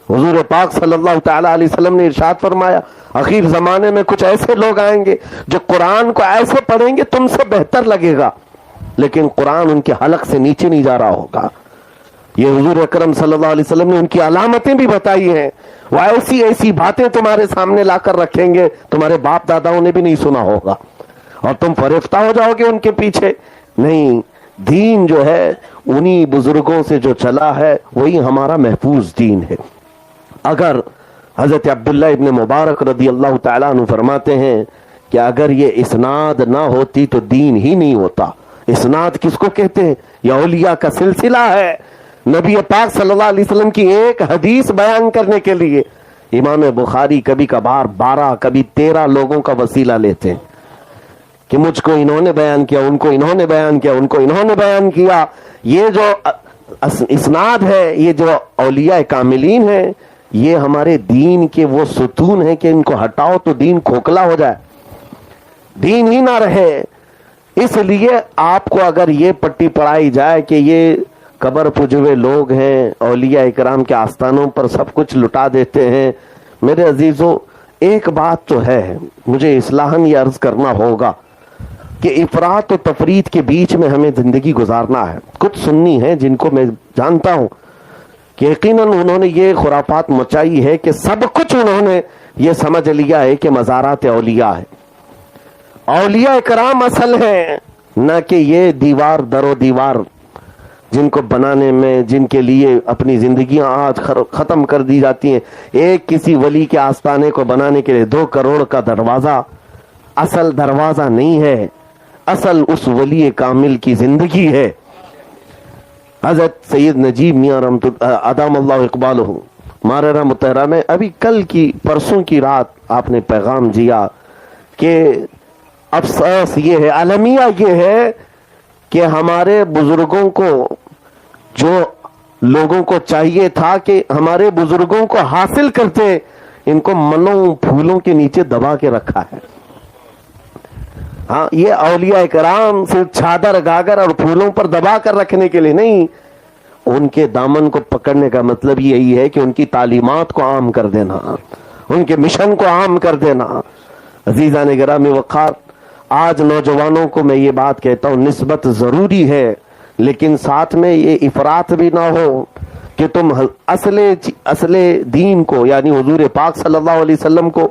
حضور پاک صلی اللہ تعالی علیہ وسلم نے ارشاد فرمایا اخیر زمانے میں کچھ ایسے لوگ آئیں گے جو قرآن کو ایسے پڑھیں گے تم سے بہتر لگے گا, لیکن قرآن ان کے حلق سے نیچے نہیں جا رہا ہوگا. یہ حضور اکرم صلی اللہ علیہ وسلم نے ان کی علامتیں بھی بتائی ہیں. وہ ایسی ایسی باتیں تمہارے سامنے لا کر رکھیں گے تمہارے باپ داداؤں نے بھی نہیں سنا ہوگا اور تم فریفتہ ہو جاؤ گے ان کے پیچھے. نہیں, دین جو ہے انہی بزرگوں سے جو چلا ہے وہی ہمارا محفوظ دین ہے. اگر حضرت عبداللہ ابن مبارک رضی اللہ تعالیٰ عنہ فرماتے ہیں کہ اگر یہ اسناد نہ ہوتی تو دین ہی نہیں ہوتا. اسناد کس کو کہتے ہیں؟ یہ اولیاء کا سلسلہ ہے. نبی پاک صلی اللہ علیہ وسلم کی ایک حدیث بیان کرنے کے لیے امام بخاری کبھی کبھار 12 کبھی 13 لوگوں کا وسیلہ لیتے ہیں کہ مجھ کو انہوں نے بیان کیا, ان کو انہوں نے بیان کیا, ان کو انہوں نے بیان کیا. یہ جو اسناد ہے, یہ جو اولیاء کاملین ہیں, یہ ہمارے دین کے وہ ستون ہیں کہ ان کو ہٹاؤ تو دین کھوکھلا ہو جائے, دین ہی نہ رہے. اس لیے آپ کو اگر یہ پٹی پڑھائی جائے کہ یہ قبر پجوے لوگ ہیں, اولیاء اکرام کے آستانوں پر سب کچھ لٹا دیتے ہیں, میرے عزیزوں ایک بات تو ہے, مجھے اصلاحاً یہ عرض کرنا ہوگا کہ افراط و تفریط کے بیچ میں ہمیں زندگی گزارنا ہے. کچھ سنی ہیں جن کو میں جانتا ہوں کہ یقیناً انہوں نے یہ خرافات مچائی ہے کہ سب کچھ انہوں نے یہ سمجھ لیا ہے کہ مزارات اولیاء ہے. اولیاء کرام اصل ہیں، نہ کہ یہ دیوار در و دیوار جن کو بنانے میں، جن کے لیے اپنی زندگیاں آج ختم کر دی جاتی ہیں. ایک کسی ولی کے آستانے کو بنانے کے لیے 2 کروڑ کا دروازہ اصل دروازہ نہیں ہے، اصل اس ولی کامل کی زندگی ہے. حضرت سید نجیب میاں ادام اللہ اقبالہ ماررہ مطہرہ میں ابھی کل کی پرسوں کی رات آپ نے پیغام دیا کہ افسوس یہ ہے، المیہ یہ ہے کہ ہمارے بزرگوں کو، جو لوگوں کو چاہیے تھا کہ ہمارے بزرگوں کو حاصل کرتے، ان کو منوں پھولوں کے نیچے دبا کے رکھا ہے. ہاں، یہ اولیاء کرام صرف چادر گاگر اور پھولوں پر دبا کر رکھنے کے لیے نہیں، ان کے دامن کو پکڑنے کا مطلب یہی ہے کہ ان کی تعلیمات کو عام کر دینا، ان کے مشن کو عام کر دینا. عزیزان گرامی وقار، آج نوجوانوں کو میں یہ بات کہتا ہوں، نسبت ضروری ہے لیکن ساتھ میں یہ افراط بھی نہ ہو کہ تم اصل دین کو، یعنی حضور پاک صلی اللہ علیہ وسلم کو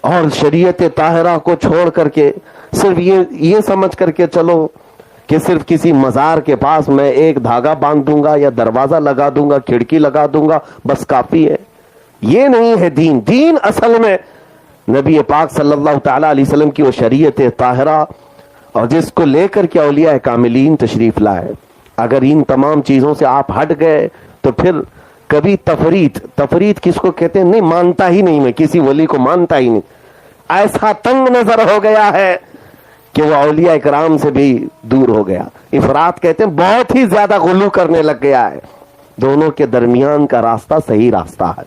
اور شریعت طاہرہ کو چھوڑ کر کے صرف یہ سمجھ کر کے چلو کہ صرف کسی مزار کے پاس میں ایک دھاگا باندھ دوں گا یا دروازہ لگا دوں گا، کھڑکی لگا دوں گا، بس کافی ہے. یہ نہیں ہے دین. دین اصل میں نبی پاک صلی اللہ تعالی علیہ وسلم کی وہ شریعت طاہرہ اور جس کو لے کر کے اولیاء کاملین تشریف لائے. اگر ان تمام چیزوں سے آپ ہٹ گئے تو پھر کبھی تفریط کس کو کہتے ہیں نہیں مانتا ہی نہیں، میں کسی ولی کو مانتا ہی نہیں. ایسا تنگ نظر ہو گیا ہے کہ وہ اولیاء کرام سے بھی دور ہو گیا. افراط کہتے ہیں بہت ہی زیادہ غلو کرنے لگ گیا ہے. دونوں کے درمیان کا راستہ صحیح راستہ ہے،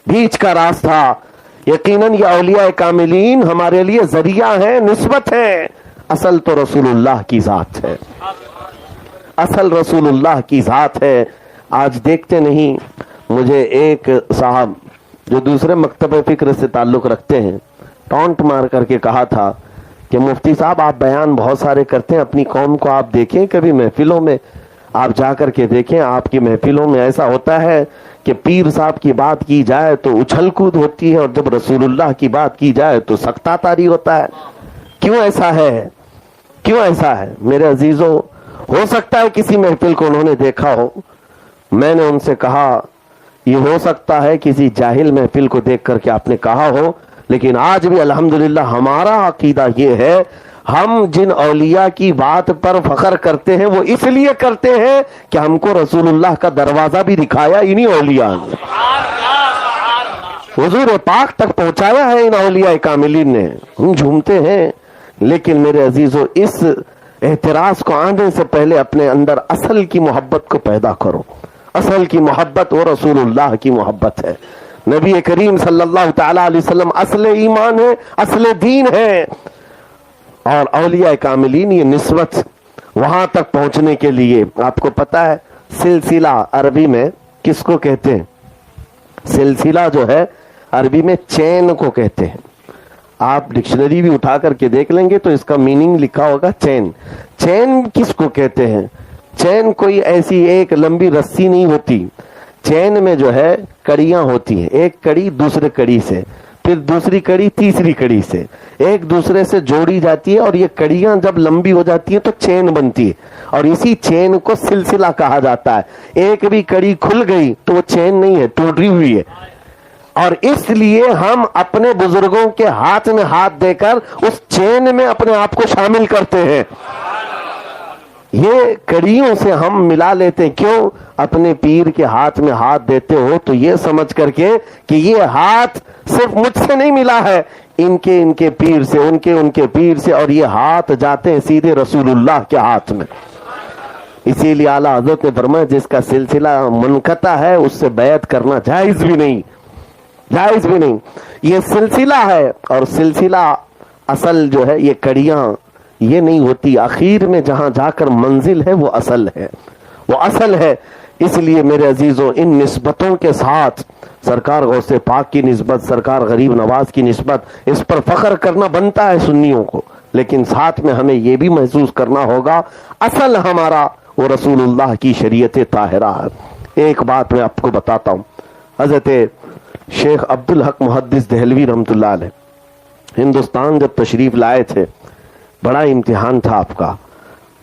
بیچ کا راستہ. یقیناً یہ اولیاء کاملین ہمارے لیے ذریعہ ہیں، نسبت ہے. اصل تو رسول اللہ کی ذات ہے، اصل رسول اللہ کی ذات ہے. آج دیکھتے نہیں، مجھے ایک صاحب جو دوسرے مکتب فکر سے تعلق رکھتے ہیں ٹونٹ مار کر کے کہا تھا کہ مفتی صاحب آپ بیان بہت سارے کرتے ہیں، اپنی قوم کو آپ دیکھیں، کبھی محفلوں میں آپ جا کر کے دیکھیں، آپ کی محفلوں میں ایسا ہوتا ہے کہ پیر صاحب کی بات کی جائے تو اچھل کود ہوتی ہے اور جب رسول اللہ کی بات کی جائے تو سکتہ طاری ہوتا ہے. کیوں ایسا ہے؟ کیوں ایسا ہے میرے عزیزوں؟ ہو سکتا ہے کسی محفل کو انہوں نے دیکھا ہو. میں نے ان سے کہا یہ ہو سکتا ہے کسی جاہل محفل کو دیکھ کر کے آپ نے کہا ہو، لیکن آج بھی الحمدللہ ہمارا عقیدہ یہ ہے، ہم جن اولیاء کی بات پر فخر کرتے ہیں وہ اس لیے کرتے ہیں کہ ہم کو رسول اللہ کا دروازہ بھی دکھایا انہی اولیاء نے، حضور پاک تک پہنچایا ہے ان اولیاء کاملین نے. ہم جھومتے ہیں، لیکن میرے عزیزوں اس اعتراض کو آنے سے پہلے اپنے اندر اصل کی محبت کو پیدا کرو. اصل کی محبت وہ رسول اللہ کی محبت ہے. نبی کریم صلی اللہ تعالی علیہ وسلم اصل ایمان ہے، اصل دین ہے. اور اولیاء کاملین یہ نسبت وہاں تک پہنچنے کے لیے، آپ کو پتا ہے سلسلہ عربی میں کس کو کہتے ہیں؟ سلسلہ جو ہے عربی میں چین کو کہتے ہیں. آپ ڈکشنری بھی اٹھا کر کے دیکھ لیں گے تو اس کا میننگ لکھا ہوگا چین. چین کس کو کہتے ہیں؟ چین کوئی ایسی ایک لمبی رسی نہیں ہوتی. چین میں جو ہے کڑیاں ہوتی ہیں، ایک کڑی دوسرے کڑی سے، پھر دوسری کڑی تیسری کڑی سے ایک دوسرے سے جوڑی جاتی ہے، اور یہ کڑیاں جب لمبی ہو جاتی ہیں تو چین بنتی ہے، اور اسی چین کو سلسلہ کہا جاتا ہے. ایک بھی کڑی کھل گئی تو وہ چین نہیں ہے، ٹوٹی ہوئی ہے. اور اس لیے ہم اپنے بزرگوں کے ہاتھ میں ہاتھ دے کر اس چین میں اپنے آپ کو شامل کرتے ہیں. یہ کڑیوں سے ہم ملا لیتے ہیں. کیوں؟ اپنے پیر کے ہاتھ میں ہاتھ دیتے ہو تو یہ سمجھ کر کے کہ یہ ہاتھ صرف مجھ سے نہیں ملا ہے، ان کے پیر سے، ان کے پیر سے، اور یہ ہاتھ جاتے ہیں سیدھے رسول اللہ کے ہاتھ میں. اسی لیے اعلیٰ حضرت نے فرمایا جس کا سلسلہ منقطع ہے اس سے بیعت کرنا جائز بھی نہیں، جائز بھی نہیں. یہ سلسلہ ہے، اور سلسلہ اصل جو ہے یہ کڑیاں یہ نہیں ہوتی، آخر میں جہاں جا کر منزل ہے وہ اصل ہے، وہ اصل ہے. اس لیے میرے عزیزوں ان نسبتوں کے ساتھ سرکار غوث پاک کی نسبت، سرکار غریب نواز کی نسبت، اس پر فخر کرنا بنتا ہے سنیوں کو. لیکن ساتھ میں ہمیں یہ بھی محسوس کرنا ہوگا اصل ہمارا وہ رسول اللہ کی شریعت طاہرہ ہے. ایک بات میں آپ کو بتاتا ہوں. حضرت شیخ عبدالحق محدث دہلوی رحمۃ اللہ علیہ ہندوستان جب تشریف لائے تھے, بڑا امتحان تھا آپ کا.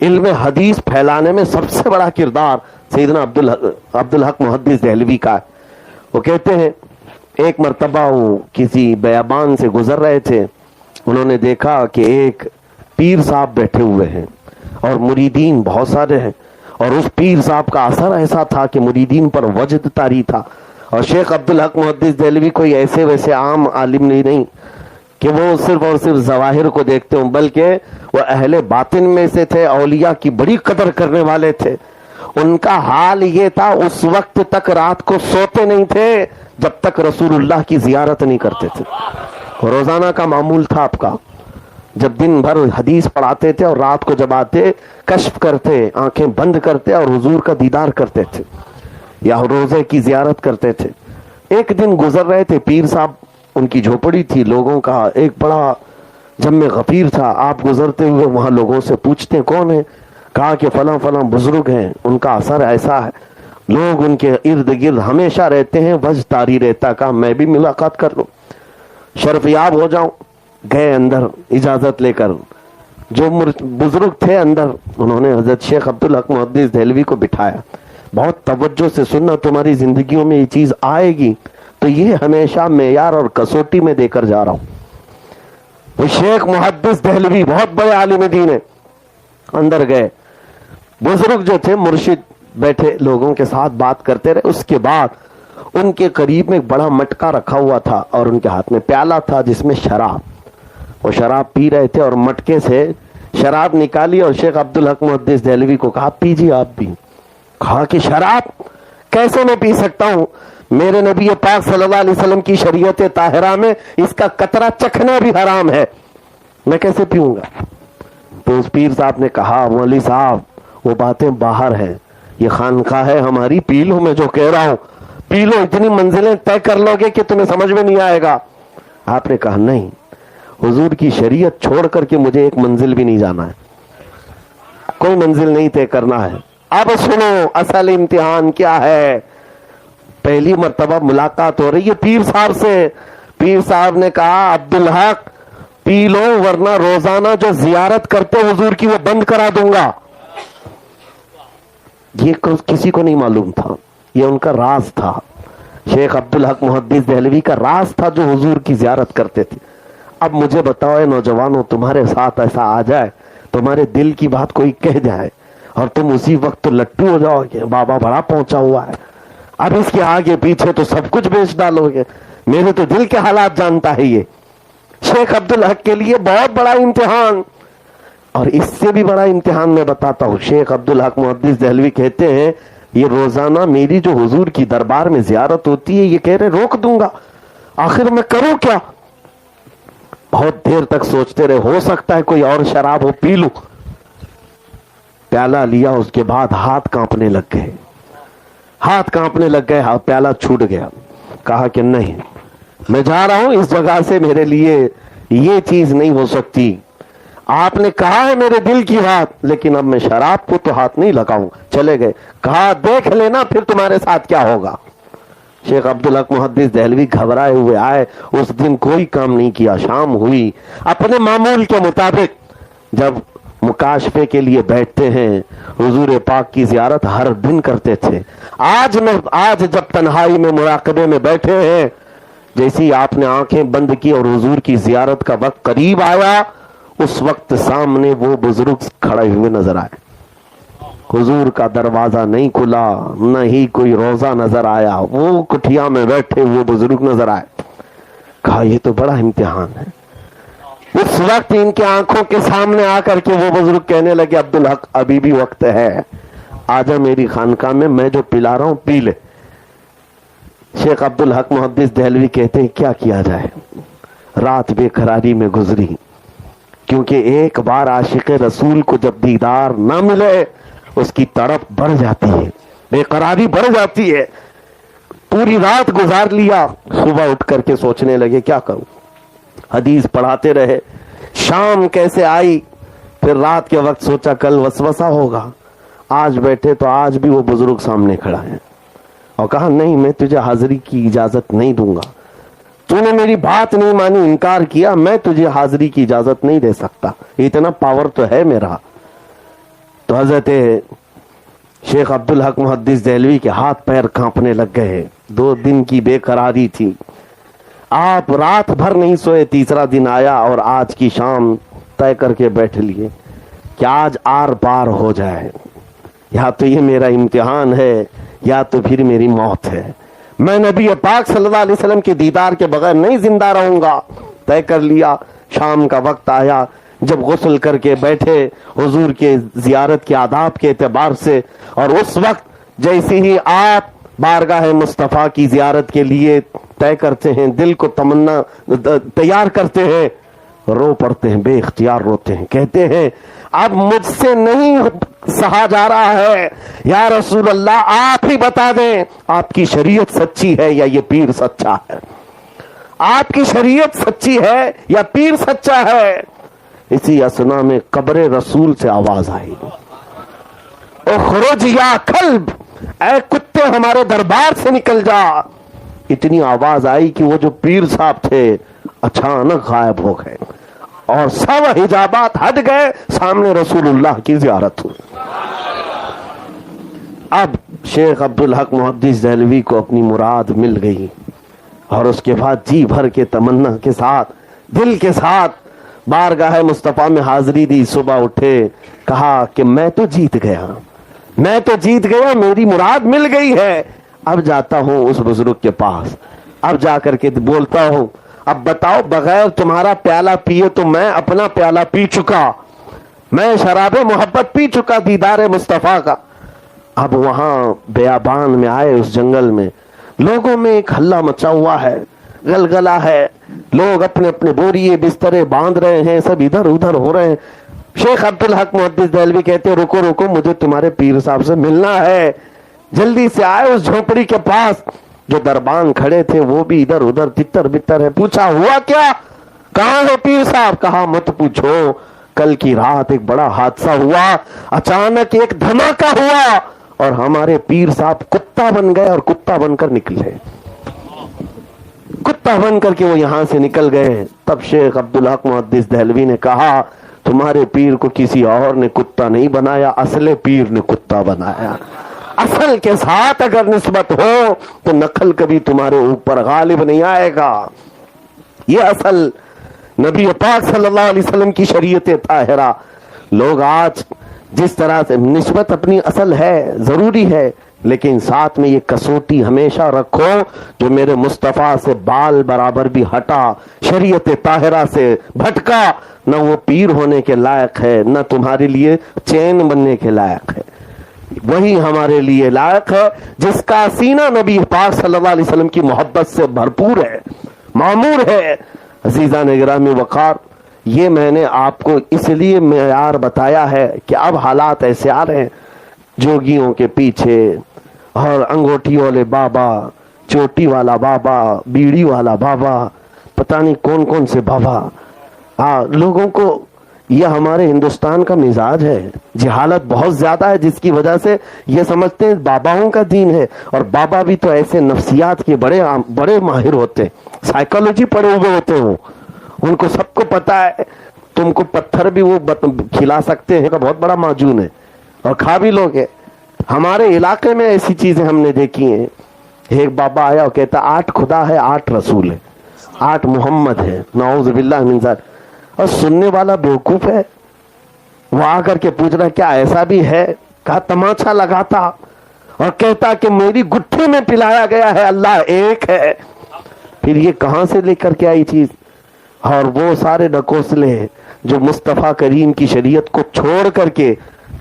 علم حدیث پھیلانے میں سب سے بڑا کردار سیدنا عبدالحق محدث دہلوی کا ہے. وہ کہتے ہیں ایک مرتبہ وہ کسی بیابان سے گزر رہے تھے, انہوں نے دیکھا کہ ایک پیر صاحب بیٹھے ہوئے ہیں اور مریدین بہت سارے ہیں, اور اس پیر صاحب کا اثر ایسا تھا کہ مریدین پر وجد طاری تھا. اور شیخ عبدالحق محدث دہلوی کوئی ایسے ویسے عام عالم نہیں کہ وہ صرف اور صرف ظواہر کو دیکھتے ہوں, بلکہ وہ اہل باطن میں سے تھے, اولیاء کی بڑی قدر کرنے والے تھے. ان کا حال یہ تھا اس وقت تک رات کو سوتے نہیں تھے جب تک رسول اللہ کی زیارت نہیں کرتے تھے. روزانہ کا معمول تھا آپ کا, جب دن بھر حدیث پڑھاتے تھے اور رات کو جب آتے کشف کرتے, آنکھیں بند کرتے اور حضور کا دیدار کرتے تھے یا روزے کی زیارت کرتے تھے. ایک دن گزر رہے تھے, پیر صاحب, ان کی جھوپڑی تھی, لوگوں کا ایک بڑا جم غفیر تھا. آپ گزرتے ہوئے وہاں لوگوں سے پوچھتے کون ہے, کہا کہ فلاں فلاں بزرگ ہیں, ان کا اثر ایسا ہے, لوگ ان کے ارد گرد ہمیشہ رہتے ہیں, وجہ طاری رہتا. کہا میں بھی ملاقات کر لوں, شرف یاب ہو جاؤں. گئے اندر اجازت لے کر. جو بزرگ تھے اندر, انہوں نے حضرت شیخ عبدالحق محدث دہلوی کو بٹھایا. بہت توجہ سے سننا, تمہاری زندگیوں میں یہ چیز آئے گی تو یہ ہمیشہ معیار اور کسوٹی میں دے کر جا رہا ہوں. وہ شیخ محدث دہلوی بہت بڑے عالم دین ہیں. اندر گئے, بزرگ جو تھے مرشد بیٹھے لوگوں کے ساتھ بات کرتے رہے. اس کے بعد ان کے قریب میں ایک بڑا مٹکا رکھا ہوا تھا اور ان کے ہاتھ میں پیالہ تھا جس میں شراب, وہ شراب پی رہے تھے اور مٹکے سے شراب نکالی اور شیخ عبدالحق محدث دہلوی کو کہا پیجیے آپ بھی. کہا کہ شراب کیسے میں پی سکتا ہوں, میرے نبی پاک صلی اللہ علیہ وسلم کی شریعت طاہرہ میں اس کا قطرہ چکھنا بھی حرام ہے, میں کیسے پیوں گا. تو اس پیر صاحب نے کہا مولوی صاحب وہ باتیں باہر ہیں, یہ خانقاہ ہے ہماری, پی لو, میں جو کہہ رہا ہوں پی لو, اتنی منزلیں طے کر لو گے کہ تمہیں سمجھ میں نہیں آئے گا. آپ نے کہا نہیں, حضور کی شریعت چھوڑ کر کے مجھے ایک منزل بھی نہیں جانا ہے, کوئی منزل نہیں طے کرنا ہے. اب سنو اصل امتحان کیا ہے. پہلی مرتبہ ملاقات ہو رہی ہے پیر صاحب سے. پیر صاحب نے کہا عبدالحق پی لو ورنہ روزانہ جو زیارت کرتے حضور کی وہ بند کرا دوں گا. یہ کسی کو نہیں معلوم تھا, یہ ان کا راز تھا. شیخ عبدالحق محدث دہلوی کا راز تھا جو حضور کی زیارت کرتے تھے. اب مجھے بتاؤ اے نوجوانوں, تمہارے ساتھ ایسا آ جائے, تمہارے دل کی بات کوئی کہہ جائے اور تم اسی وقت تو لٹو ہو جاؤ گے, بابا بڑا پہنچا ہوا ہے, اب اس کے آگے پیچھے تو سب کچھ بیچ ڈالو گے. میرے تو دل کے حالات جانتا ہے یہ. شیخ عبدالحق کے لیے بہت بڑا امتحان, اور اس سے بھی بڑا امتحان میں بتاتا ہوں. شیخ عبدالحق محدث دہلوی کہتے ہیں یہ روزانہ میری جو حضور کی دربار میں زیارت ہوتی ہے, یہ کہہ رہے روک دوں گا, آخر میں کروں کیا. بہت دیر تک سوچتے رہے, ہو سکتا ہے کوئی اور شراب ہو, پی لوں. پیالہ لیا, اس کے بعد ہاتھ کانپنے لگ گئے, ہاتھ کانپنے لگ گئے, پیالہ چھوٹ گیا. کہا کہ نہیں, میں جا رہا ہوں, اس جگہ سے میرے لیے یہ چیز نہیں ہو سکتی. آپ نے کہا ہے میرے دل کی بات, لیکن اب میں شراب کو تو ہاتھ نہیں لگاؤں. چلے گئے. کہا دیکھ لینا پھر تمہارے ساتھ کیا ہوگا. شیخ عبدالحق محدث دہلوی گھبرائے ہوئے آئے. اس دن کوئی کام نہیں کیا. شام ہوئی, اپنے معمول کے مطابق جب مکاشفے کے لیے بیٹھتے ہیں, حضور پاک کی زیارت ہر دن کرتے تھے. آج جب تنہائی میں مراقبے میں بیٹھے ہیں, جیسی آپ نے آنکھیں بند کی اور حضور کی زیارت کا وقت قریب آیا, اس وقت سامنے وہ بزرگ کھڑے ہوئے نظر آئے. حضور کا دروازہ نہیں کھلا, نہ ہی کوئی روزہ نظر آیا, وہ کٹھیا میں بیٹھے وہ بزرگ نظر آئے. کہا یہ تو بڑا امتحان ہے. اس وقت ان کے آنکھوں کے سامنے آ کر کے وہ بزرگ کہنے لگے عبدالحق ابھی بھی وقت ہے, آجا میری خانقاہ میں جو پلا رہا ہوں پی لے. شیخ عبدالحق محدث دہلوی کہتے ہیں کیا کیا جائے, رات بے قراری میں گزری, کیونکہ ایک بار عاشق رسول کو جب دیدار نہ ملے اس کی تڑپ بڑھ جاتی ہے, بے قراری بڑھ جاتی ہے. پوری رات گزار لیا, صبح اٹھ کر کے سوچنے لگے کیا کروں. حدیث پڑھاتے رہے, شام کیسے آئی؟ پھر رات کے وقت سوچا کل وسوسہ ہوگا، آج بیٹھے تو آج بھی وہ بزرگ سامنے کھڑا ہے اور کہا نہیں میں تجھے حاضری کی اجازت نہیں دوں گا، تو نے میری بات نہیں مانی، انکار کیا، میں تجھے حاضری کی اجازت نہیں دے سکتا، اتنا پاور تو ہے میرا۔ تو حضرت شیخ عبدالحق محدث دہلوی کے ہاتھ پیر کانپنے لگ گئے، 2 دن کی بے قراری تھی، آپ رات بھر نہیں سوئے، تیسرا دن آیا اور آج کی شام طے کر کے بیٹھ لیے کہ آج آر پار ہو جائے، یا تو یہ میرا امتحان ہے یا تو پھر میری موت ہے، میں نبی پاک صلی اللہ علیہ وسلم کے دیدار کے بغیر نہیں زندہ رہوں گا۔ طے کر لیا۔ شام کا وقت آیا، جب غسل کر کے بیٹھے حضور کے زیارت کے آداب کے اعتبار سے، اور اس وقت جیسے ہی آپ بارگاہ مصطفیٰ کی زیارت کے لیے طے کرتے ہیں، دل کو تمنا تیار کرتے ہیں، رو پڑتے ہیں، بے اختیار روتے ہیں، کہتے ہیں اب مجھ سے نہیں سہا جا رہا ہے، یا رسول اللہ آپ ہی بتا دیں آپ کی شریعت سچی ہے یا یہ پیر سچا ہے، آپ کی شریعت سچی ہے یا پیر سچا ہے۔ اسی اسنا میں قبر رسول سے آواز آئی، اخرج یا کلب، اے کتے ہمارے دربار سے نکل جا۔ اتنی آواز آئی کہ وہ جو پیر صاحب تھے اچانک غائب ہو گئے اور سب حجابات ہٹ گئے، سامنے رسول اللہ کی زیارت ہوئی۔ اب شیخ عبدالحق محدث دہلوی کو اپنی مراد مل گئی، اور اس کے بعد جی بھر کے تمنا کے ساتھ، دل کے ساتھ بارگاہ مصطفیٰ میں حاضری دی۔ صبح اٹھے، کہا کہ میں تو جیت گیا، میں تو جیت گیا، میری مراد مل گئی ہے، اب جاتا ہوں اس بزرگ کے پاس، اب جا کر کے بولتا ہوں اب بتاؤ بغیر تمہارا پیالہ پیے تو میں اپنا پیالہ پی چکا، میں شراب محبت پی چکا دیدار مصطفیٰ کا۔ اب وہاں بیابان میں آئے، اس جنگل میں لوگوں میں ایک ہلہ مچا ہوا ہے، گلگلہ ہے، لوگ اپنے اپنے بوریے بسترے باندھ رہے ہیں، سب ادھر ادھر ہو رہے ہیں۔ شیخ عبدالحق محدث دہلوی کہتے رکو رکو، مجھے تمہارے پیر صاحب سے ملنا ہے۔ جلدی سے آئے اس جھوپڑی کے پاس، جو دربان کھڑے تھے وہ بھی ادھر ادھر تتر بتر ہے۔ پوچھا ہوا کیا؟ کہاں ہے پیر صاحب؟ کہا مت پوچھو، کل کی رات ایک بڑا حادثہ ہوا، اچانک ایک دھماکہ ہوا اور ہمارے پیر صاحب کتا بن گئے اور کتا بن کر نکلے، کتا بن کر کے وہ یہاں سے نکل گئے۔ تب شیخ عبدالحق محدث دہلوی نے کہا تمہارے پیر کو کسی اور نے کتا نہیں بنایا، اصل پیر نے کتا بنایا۔ اصل کے ساتھ اگر نسبت ہو تو نقل کبھی تمہارے اوپر غالب نہیں آئے گا۔ یہ اصل نبی پاک صلی اللہ علیہ وسلم کی شریعت طاہرہ۔ لوگ آج جس طرح سے نسبت اپنی اصل ہے، ضروری ہے، لیکن ساتھ میں یہ کسوٹی ہمیشہ رکھو جو میرے مصطفیٰ سے بال برابر بھی ہٹا، شریعت طاہرہ سے بھٹکا، نہ وہ پیر ہونے کے لائق ہے، نہ تمہارے لیے چین بننے کے لائق ہے۔ وہی ہمارے لیے لائق ہے جس کا سینہ نبی پاک صلی اللہ علیہ وسلم کی محبت سے بھرپور ہے، معمور ہے۔ عزیزان گرامی وقار، یہ میں نے آپ کو اس لیے معیار بتایا ہے کہ اب حالات ایسے آ رہے ہیں، جوگیوں کے پیچھے اور انگوٹھی والے بابا، چوٹی والا بابا، بیڑی والا بابا، پتہ نہیں کون کون سے بابا، لوگوں کو یہ ہمارے ہندوستان کا مزاج ہے، جہالت بہت زیادہ ہے، جس کی وجہ سے یہ سمجھتے ہیں باباؤں کا دین ہے، اور بابا بھی تو ایسے نفسیات کے بڑے ماہر ہوتے ہیں، سائیکالوجی پڑھے ہوئے ہوتے ہیں، ان کو سب کو پتا ہے، تم کو پتھر بھی وہ کھلا سکتے ہیں، کا بہت بڑا معجون ہے اور کھا بھی لوگ ہیں۔ ہمارے علاقے میں ایسی چیزیں ہم نے دیکھی ہیں۔ ایک بابا آیا اور کہتا 8 خدا ہے، 8 رسول ہے، 8 محمد ہے، نعوذ باللہ من ذلک، اور سننے والا بیوقوف ہے، وہ آ کر کے پوچھ رہا کیا ایسا بھی ہے؟ کہا تماچا لگاتا اور کہتا کہ میری گٹھے میں پلایا گیا ہے اللہ ایک ہے۔ پھر یہ کہاں سے لے کر کے آئی چیز؟ اور وہ سارے ڈکوسلے جو مصطفیٰ کریم کی شریعت کو چھوڑ کر کے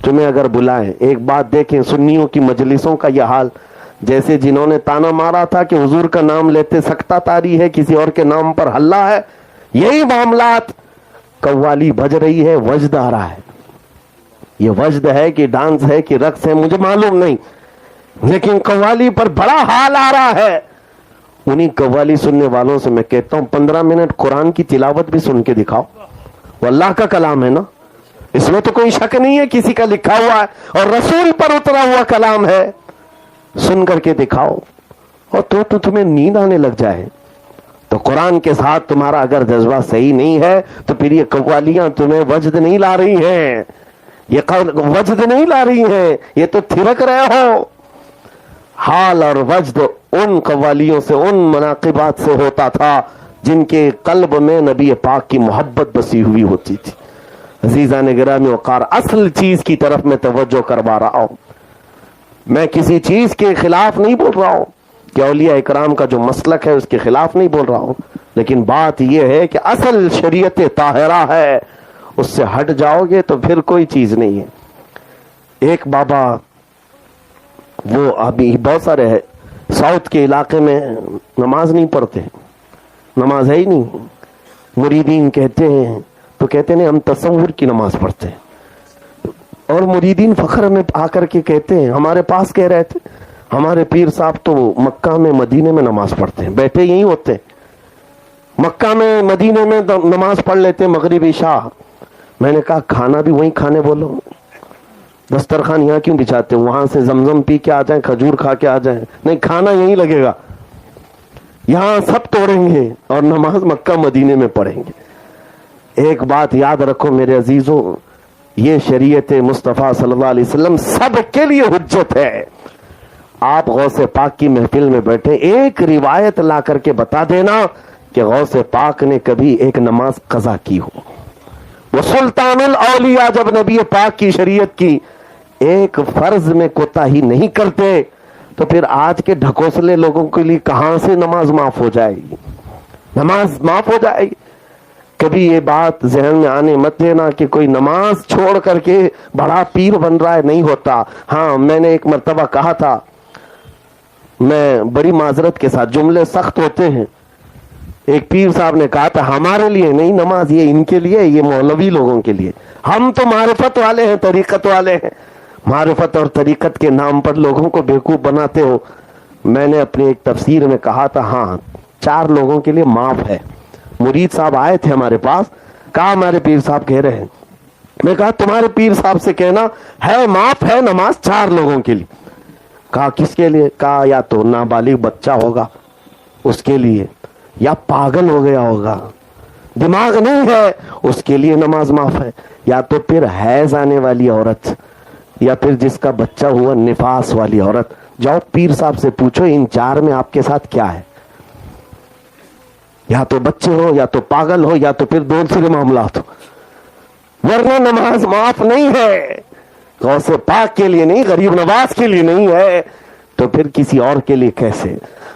تمہیں اگر بلائیں۔ ایک بات دیکھیں، سنیوں کی مجلسوں کا یہ حال، جیسے جنہوں نے تانا مارا تھا کہ حضور کا نام لیتے سکتہ تاری ہے، کسی اور کے نام پر ہلہ ہے، یہی معاملات۔ قوالی بج رہی ہے، وجد آ رہا ہے، یہ وجد ہے کہ ڈانس ہے کہ رقص ہے مجھے معلوم نہیں، لیکن قوالی پر بڑا حال آ رہا ہے۔ انہی قوالی سننے والوں سے میں کہتا ہوں 15 منٹ قرآن کی تلاوت بھی سن کے دکھاؤ، وہ اللہ کا کلام ہے نا, اس میں تو کوئی شک نہیں ہے, کسی کا لکھا ہوا ہے اور رسول پر اترا ہوا کلام ہے. سن کر کے دکھاؤ. اور تو تمہیں نیند آنے لگ جائے تو قرآن کے ساتھ تمہارا اگر جذبہ صحیح نہیں ہے تو پھر یہ قوالیاں تمہیں وجد نہیں لا رہی ہیں, یہ وجد نہیں لا رہی ہیں, یہ تو تھرک رہے ہو. حال اور وجد ان قوالیوں سے, ان مناقبات سے ہوتا تھا جن کے قلب میں نبی پاک کی محبت بسی ہوئی ہوتی تھی. عزیزان گرامی وقار, اصل چیز کی طرف میں توجہ کروا رہا ہوں. میں کسی چیز کے خلاف نہیں بول رہا ہوں کہ اولیاء اکرام کا جو مسلک ہے اس کے خلاف نہیں بول رہا ہوں, لیکن بات یہ ہے کہ اصل شریعت طاہرہ ہے, اس سے ہٹ جاؤ گے تو پھر کوئی چیز نہیں ہے. ایک بابا, وہ ابھی بہت سارے ہے ساؤتھ کے علاقے میں نماز نہیں پڑھتے, نماز ہے ہی نہیں. مریدین کہتے ہیں تو کہتے ہیں ہم تصور کی نماز پڑھتے ہیں, اور مریدین فخر میں آ کر کے کہتے ہیں, ہمارے پاس کہہ رہے تھے ہمارے پیر صاحب تو مکہ میں مدینے میں نماز پڑھتے ہیں, بیٹھے یہی ہوتے ہیں, مکہ میں مدینے میں نماز پڑھ لیتے ہیں مغرب عشاء. میں نے کہا کھانا بھی وہیں کھانے بولو, دسترخوان یہاں کیوں بچھاتے ہیں, وہاں سے زمزم پی کے آ جائیں, کھجور کھا کے آ جائیں. نہیں, کھانا یہیں لگے گا, یہاں سب توڑیں گے اور نماز مکہ مدینے میں پڑھیں گے. ایک بات یاد رکھو میرے عزیزوں, یہ شریعت مصطفیٰ صلی اللہ علیہ وسلم سب کے لیے حجت ہے. آپ غوث پاک کی محفل میں بیٹھے, ایک روایت لا کر کے بتا دینا کہ غوث پاک نے کبھی ایک نماز قضا کی ہو. وہ سلطان الاولیاء جب نبی پاک کی شریعت کی ایک فرض میں کوتاہی نہیں کرتے تو پھر آج کے ڈھکوسلے لوگوں کے لیے کہاں سے نماز معاف ہو جائے گی, نماز معاف ہو جائے گی. کبھی یہ بات ذہن میں آنے مت دینا کہ کوئی نماز چھوڑ کر کے بڑا پیر بن رہا ہے, نہیں ہوتا. ہاں, میں نے ایک مرتبہ کہا تھا, میں بڑی معذرت کے ساتھ, جملے سخت ہوتے ہیں, ایک پیر صاحب نے کہا تھا ہمارے لیے نہیں نماز, یہ ان کے لیے, یہ مولوی لوگوں کے لیے, ہم تو معرفت والے ہیں, طریقت والے ہیں. معرفت اور طریقت کے نام پر لوگوں کو بیوقوف بناتے ہو. میں نے اپنی ایک تفسیر میں کہا تھا ہاں 4 لوگوں کے لیے معاف ہے. مرید صاحب آئے تھے ہمارے پاس, کہا ہمارے پیر صاحب کہہ رہے ہیں. میں کہا تمہارے پیر صاحب سے کہنا ہے معاف ہے نماز 4 لوگوں کے لیے. کہا کس کے لیے؟ کہا یا تو نابالغ بچہ ہوگا اس کے لیے, یا پاگل ہو گیا ہوگا, دماغ نہیں ہے اس کے لیے نماز معاف ہے, یا تو پھر حیض آنے والی عورت, یا پھر جس کا بچہ ہوا نفاس والی عورت. جاؤ پیر صاحب سے پوچھو ان 4 میں آپ کے ساتھ کیا ہے, یا تو بچے ہو, یا تو پاگل ہو, یا تو پھر دوسرے معاملات ہو, ورنہ نماز معاف نہیں ہے. غوث پاک کے لیے نہیں, غریب نواز کے لیے نہیں ہے, تو پھر کسی اور کے لیے کیسے؟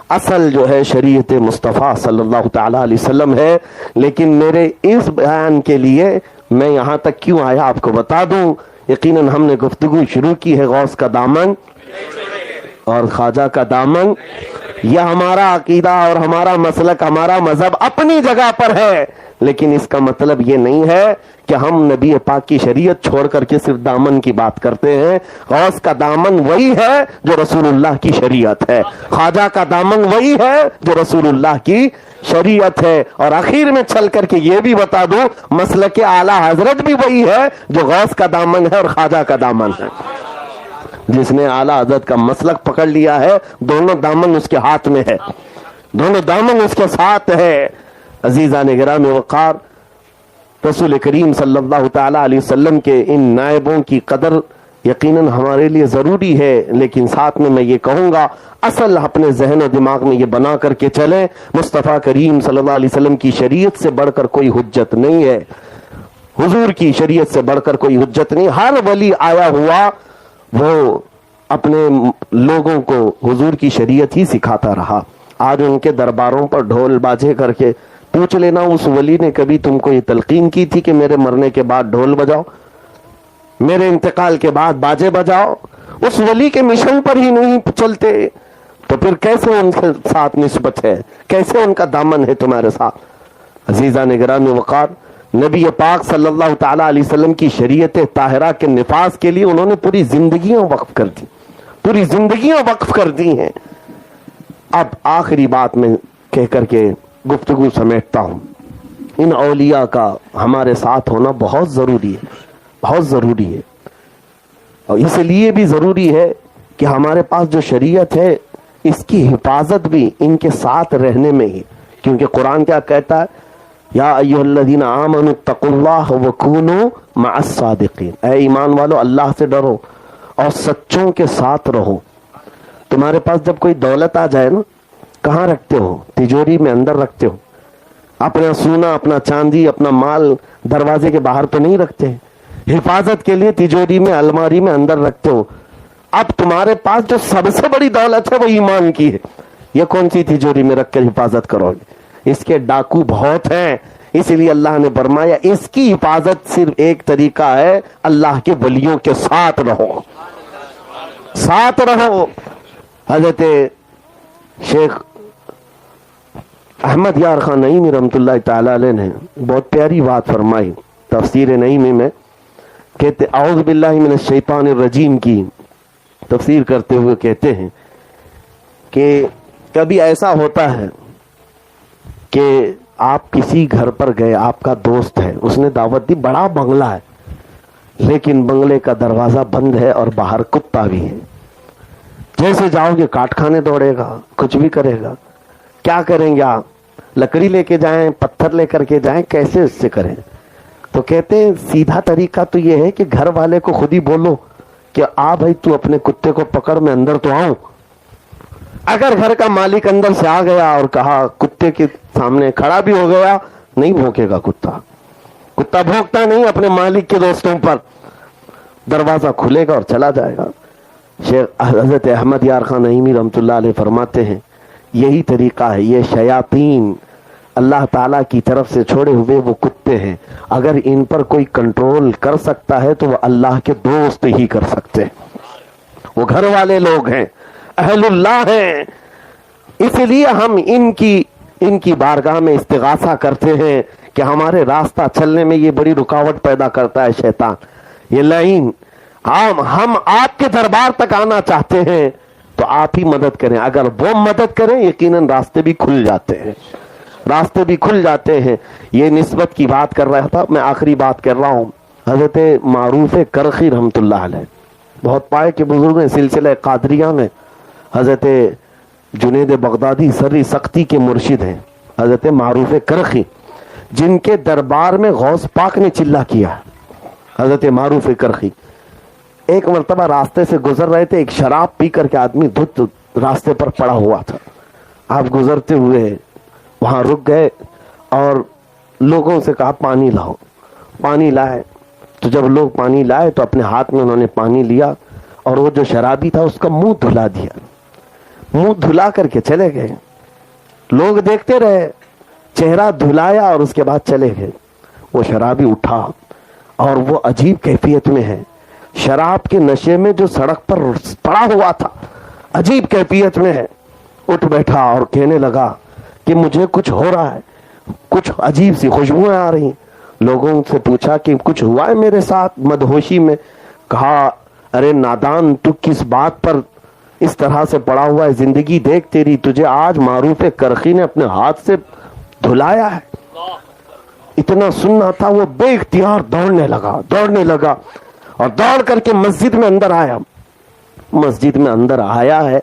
اصل جو ہے شریعت مصطفیٰ صلی اللہ تعالی علیہ وسلم ہے. لیکن میرے اس بیان کے لیے میں یہاں تک کیوں آیا آپ کو بتا دوں. یقیناً ہم نے گفتگو شروع کی ہے غوث کا دامن اور خواجہ کا دامن. یہ ہمارا عقیدہ اور ہمارا مسلک, ہمارا مذہب اپنی جگہ پر ہے, لیکن اس کا مطلب یہ نہیں ہے کہ ہم نبی پاک کی شریعت چھوڑ کر کے صرف دامن کی بات کرتے ہیں. غوث کا دامن وہی ہے جو رسول اللہ کی شریعت ہے, خواجہ کا دامن وہی ہے جو رسول اللہ کی شریعت ہے. اور آخر میں چل کر کے یہ بھی بتا دوں مسلک اعلیٰ حضرت بھی وہی ہے جو غوث کا دامن ہے اور خواجہ کا دامن ہے. جس نے اعلیٰ حضرت کا مسلک پکڑ لیا ہے, دونوں دامن اس کے ہاتھ میں ہے, دونوں دامن اس کے ساتھ ہے. عزیزان گرامی وقار, رسول کریم صلی اللہ تعالی علیہ وسلم کے ان نائبوں کی قدر یقیناً ہمارے لیے ضروری ہے, لیکن ساتھ میں یہ کہوں گا اصل اپنے ذہن و دماغ میں یہ بنا کر کے چلیں مصطفیٰ کریم صلی اللہ علیہ وسلم کی شریعت سے بڑھ کر کوئی حجت نہیں ہے, حضور کی شریعت سے بڑھ کر کوئی حجت نہیں. ہر ولی آیا ہوا وہ اپنے لوگوں کو حضور کی شریعت ہی سکھاتا رہا. آج ان کے درباروں پر ڈھول باجے کر کے پوچھ لینا اس ولی نے کبھی تم کو یہ تلقین کی تھی کہ میرے مرنے کے بعد ڈھول بجاؤ, میرے انتقال کے بعد باجے بجاؤ؟ اس ولی کے مشن پر ہی نہیں چلتے تو پھر کیسے ان کے ساتھ نسبت ہے, کیسے ان کا دامن ہے تمہارے ساتھ؟ عزیزان گرامی وقار, نبی پاک صلی اللہ تعالی علیہ وسلم کی شریعت طاہرہ کے نفاذ کے لیے انہوں نے پوری زندگیاں وقف کر دی, پوری زندگیاں وقف کر دی ہیں. اب آخری بات میں کہہ کر کے گفتگو سمیٹتا ہوں. ان اولیاء کا ہمارے ساتھ ہونا بہت ضروری ہے، بہت ضروری ہے. اور اس لیے بھی ضروری ہے کہ ہمارے پاس جو شریعت ہے اس کی حفاظت بھی ان کے ساتھ رہنے میں ہی. کیونکہ قرآن کیا کہتا ہے؟ یا ایھا الذین آمنوا اتقوا اللہ وکونوا مع الصادقین. اے ایمان والو اللہ سے ڈرو اور سچوں کے ساتھ رہو. تمہارے پاس جب کوئی دولت آ جائے نا، کہاں رکھتے ہو؟ تجوری میں اندر رکھتے ہو. اپنا سونا، اپنا چاندی، اپنا مال دروازے کے باہر تو نہیں رکھتے. حفاظت کے لیے تجوری میں، الماری میں اندر رکھتے ہو. اب تمہارے پاس جو سب سے بڑی دولت ہے وہ ایمان کی ہے، یہ کون سی تجوری میں رکھ کر حفاظت کرو گے؟ اس کے ڈاکو بہت ہیں. اس لیے اللہ نے فرمایا اس کی حفاظت صرف ایک طریقہ ہے، اللہ کے ولیوں کے ساتھ رہو، ساتھ رہو. حضرت شیخ احمد یار خان نعیمی رحمۃ اللہ تعالی علیہ نے بہت پیاری بات فرمائی تفسیر نعیمی میں. کہتے اعوذ باللہ من الشیطان الرجیم کی تفسیر کرتے ہوئے کہتے ہیں کہ کبھی ایسا ہوتا ہے کہ آپ کسی گھر پر گئے، آپ کا دوست ہے، اس نے دعوت دی، بڑا بنگلہ ہے لیکن بنگلے کا دروازہ بند ہے اور باہر کتا بھی ہے. جیسے جاؤ گے کاٹ کھانے دوڑے گا، کچھ بھی کرے گا. کیا کریں گے آپ؟ لکڑی لے کے جائیں، پتھر لے کر کے جائیں، کیسے اس سے کریں؟ تو کہتے ہیں سیدھا طریقہ تو یہ ہے کہ گھر والے کو خود ہی بولو کہ آ بھائی تو اپنے کتے کو پکڑ، میں اندر تو آؤں. اگر گھر کا مالک اندر سے آ گیا اور کہا کتے کے سامنے کھڑا بھی ہو گیا، نہیں بھونکے گا کتا. کتا بھونکتا نہیں اپنے مالک کے دوستوں پر. دروازہ کھلے گا اور چلا جائے گا. شیخ حضرت احمد یار خان نعیمی رحمۃ اللہ علیہ فرماتے ہیں یہی طریقہ ہے. یہ شیاطین اللہ تعالیٰ کی طرف سے چھوڑے ہوئے وہ کتے ہیں. اگر ان پر کوئی کنٹرول کر سکتا ہے تو وہ اللہ کے دوست ہی کر سکتے ہیں. وہ گھر والے لوگ ہیں، اہل اللہ ہیں. اس لیے ہم ان کی بارگاہ میں استغاثہ کرتے ہیں کہ ہمارے راستہ چلنے میں یہ بڑی رکاوٹ پیدا کرتا ہے شیطان، یہ لعین. ہم آپ کے دربار تک آنا چاہتے ہیں تو آپ ہی مدد کریں. اگر وہ مدد کریں یقیناً راستے بھی کھل جاتے ہیں، راستے بھی کھل جاتے ہیں. یہ نسبت کی بات کر رہا تھا. میں آخری بات کر رہا ہوں. حضرت معروف کرخی رحمۃ اللہ علیہ بہت پائے کے بزرگ ہیں. سلسلہ قادریہ میں حضرت جنید بغدادی سری سختی کے مرشد ہیں حضرت معروف کرخی، جن کے دربار میں غوث پاک نے چلا کیا. حضرت معروف کرخی ایک مرتبہ راستے سے گزر رہے تھے، ایک شراب پی کر کے آدمی دھت راستے پر پڑا ہوا تھا. آپ گزرتے ہوئے وہاں رک گئے اور لوگوں سے کہا پانی لاؤ. پانی لائے تو جب لوگ پانی لائے تو اپنے ہاتھ میں انہوں نے پانی لیا اور وہ جو شرابی تھا اس کا منہ دھلا دیا. منہ دھلا کر کے چلے گئے. لوگ دیکھتے رہے، چہرہ دھلایا اور اس کے بعد چلے گئے. وہ شرابی اٹھا اور وہ عجیب کیفیت میں ہے، شراب کے نشے میں جو سڑک پر پڑا ہوا تھا، عجیب کیفیت میں ہے. اٹھ بیٹھا اور کہنے لگا کہ مجھے کچھ ہو رہا ہے، کچھ عجیب سی خوشبوئیں آ رہی. لوگوں سے پوچھا کہ کچھ ہوا ہے میرے ساتھ مدہوشی میں؟ کہا ارے نادان، تو کس بات پر اس طرح سے پڑا ہوا ہے؟ زندگی دیکھ تیری، تجھے آج معروف کرخی نے اپنے ہاتھ سے دھلایا ہے. اتنا سننا تھا، وہ بے اختیار دوڑنے لگا اور دوڑ کر کے مسجد میں اندر آیا. مسجد میں اندر آیا ہے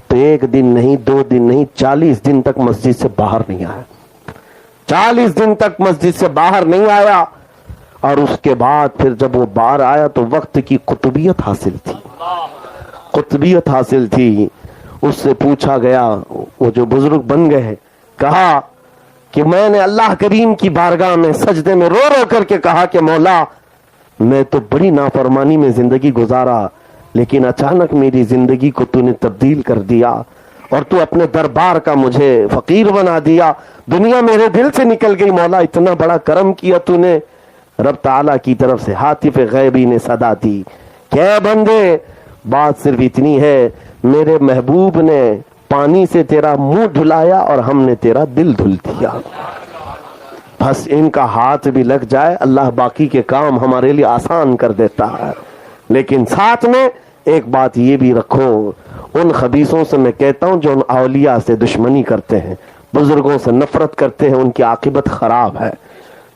تو ایک دن نہیں، 2 دن نہیں، 40 دن تک مسجد سے باہر نہیں آیا. 40 دن تک مسجد سے باہر نہیں آیا. اور اس کے بعد پھر جب وہ باہر آیا تو وقت کی قطبیت حاصل تھی. اس سے پوچھا گیا، وہ جو بزرگ بن گئے، کہا کہ میں نے اللہ کریم کی بارگاہ میں سجدے میں رو رو کر کے کہا کہ مولا میں تو بڑی نافرمانی میں زندگی گزارا، لیکن اچانک میری زندگی کو تو نے تبدیل کر دیا اور تو اپنے دربار کا مجھے فقیر بنا دیا. دنیا میرے دل سے نکل گئی مولا، اتنا بڑا کرم کیا تو نے. رب تعالیٰ کی طرف سے ہاتف غیبی نے صدا دی کہ اے بندے، بات صرف اتنی ہے، میرے محبوب نے پانی سے تیرا منہ دھلایا اور ہم نے تیرا دل دھل دیا. بس ان کا ہاتھ بھی لگ جائے، اللہ باقی کے کام ہمارے لیے آسان کر دیتا ہے. لیکن ساتھ میں ایک بات یہ بھی رکھو، ان خبیثوں سے میں کہتا ہوں جو ان اولیاء سے دشمنی کرتے ہیں، بزرگوں سے نفرت کرتے ہیں، ان کی عاقبت خراب ہے.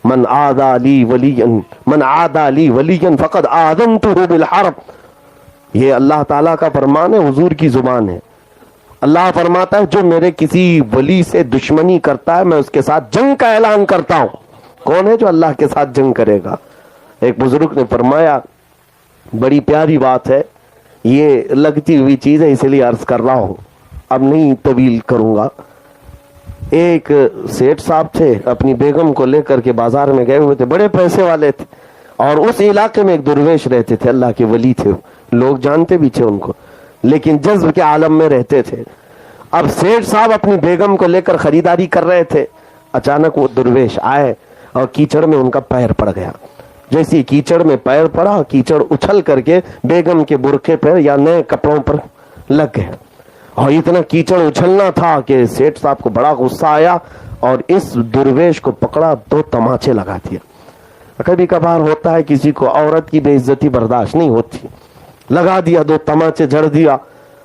من عادى لي وليا فقد آذنته بالحرب. یہ اللہ تعالیٰ کا فرمان ہے, حضور کی زبان ہے. اللہ فرماتا ہے جو میرے کسی ولی سے دشمنی کرتا ہے میں اس کے ساتھ جنگ کا اعلان کرتا ہوں. کون ہے جو اللہ کے ساتھ جنگ کرے گا؟ ایک بزرگ نے فرمایا, بڑی پیاری بات ہے, یہ لگتی ہوئی چیز ہے اس لیے عرض کر رہا ہوں, اب نہیں طویل کروں گا. ایک سیٹھ صاحب تھے, اپنی بیگم کو لے کر کے بازار میں گئے ہوئے تھے, بڑے پیسے والے تھے, اور اس علاقے میں ایک درویش رہتے تھے, اللہ کے ولی تھے, لوگ جانتے بھی تھے ان کو, لیکن جذب کے عالم میں رہتے تھے. اب سیٹھ صاحب اپنی بیگم کو لے کر خریداری کر رہے تھے, اچانک وہ درویش آئے اور کیچڑ میں ان کا پیر پڑ گیا. جیسے کیچڑ میں پیر پڑا, کیچڑ اچھل کر کے بیگم کے برقعے پر یا نئے کپڑوں پر لگ گیا, اور اتنا کیچڑ اچھلنا تھا کہ سیٹھ صاحب کو بڑا غصہ آیا اور اس درویش کو پکڑا, 2 تماچے لگا دیا. کبھی کبھار ہوتا ہے کسی کو عورت کی بے عزتی برداشت نہیں ہوتی, لگا دیا, 2 تماچے جڑ دیا,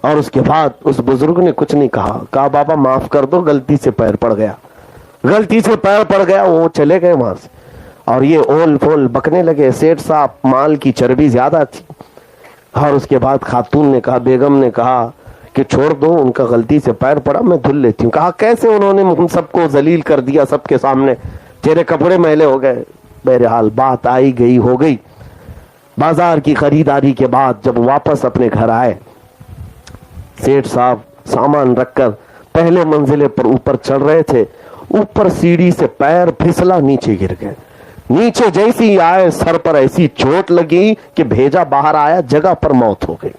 اور اس کے بعد اس بزرگ نے کچھ نہیں کہا بابا معاف کر دو, غلطی سے پیر پڑ گیا, غلطی سے پیر پڑ گیا. وہ چلے گئے وہاں سے, اور یہ اول پھول بکنے لگے. سیٹھ صاحب مال کی چربی زیادہ تھی, اور اس کے بعد خاتون نے کہا, بیگم نے کہا کہ چھوڑ دو, ان کا غلطی سے پیر پڑا, میں دھل لیتی ہوں. کہا کیسے انہوں نے ہم سب کو ذلیل کر دیا, سب کے سامنے تیرے کپڑے میلے ہو گئے. بہرحال بات آئی گئی ہو گئی. بازار کی خریداری کے بعد جب واپس اپنے گھر آئے, سیٹھ صاحب سامان رکھ کر پہلے منزلے پر اوپر چڑھ رہے تھے, اوپر سیڑھی سے پیر پھسلا, نیچے گر گئے. نیچے جیسی ہی آئے, سر پر ایسی چوٹ لگی کہ بھیجا باہر آیا, جگہ پر موت ہو گئی,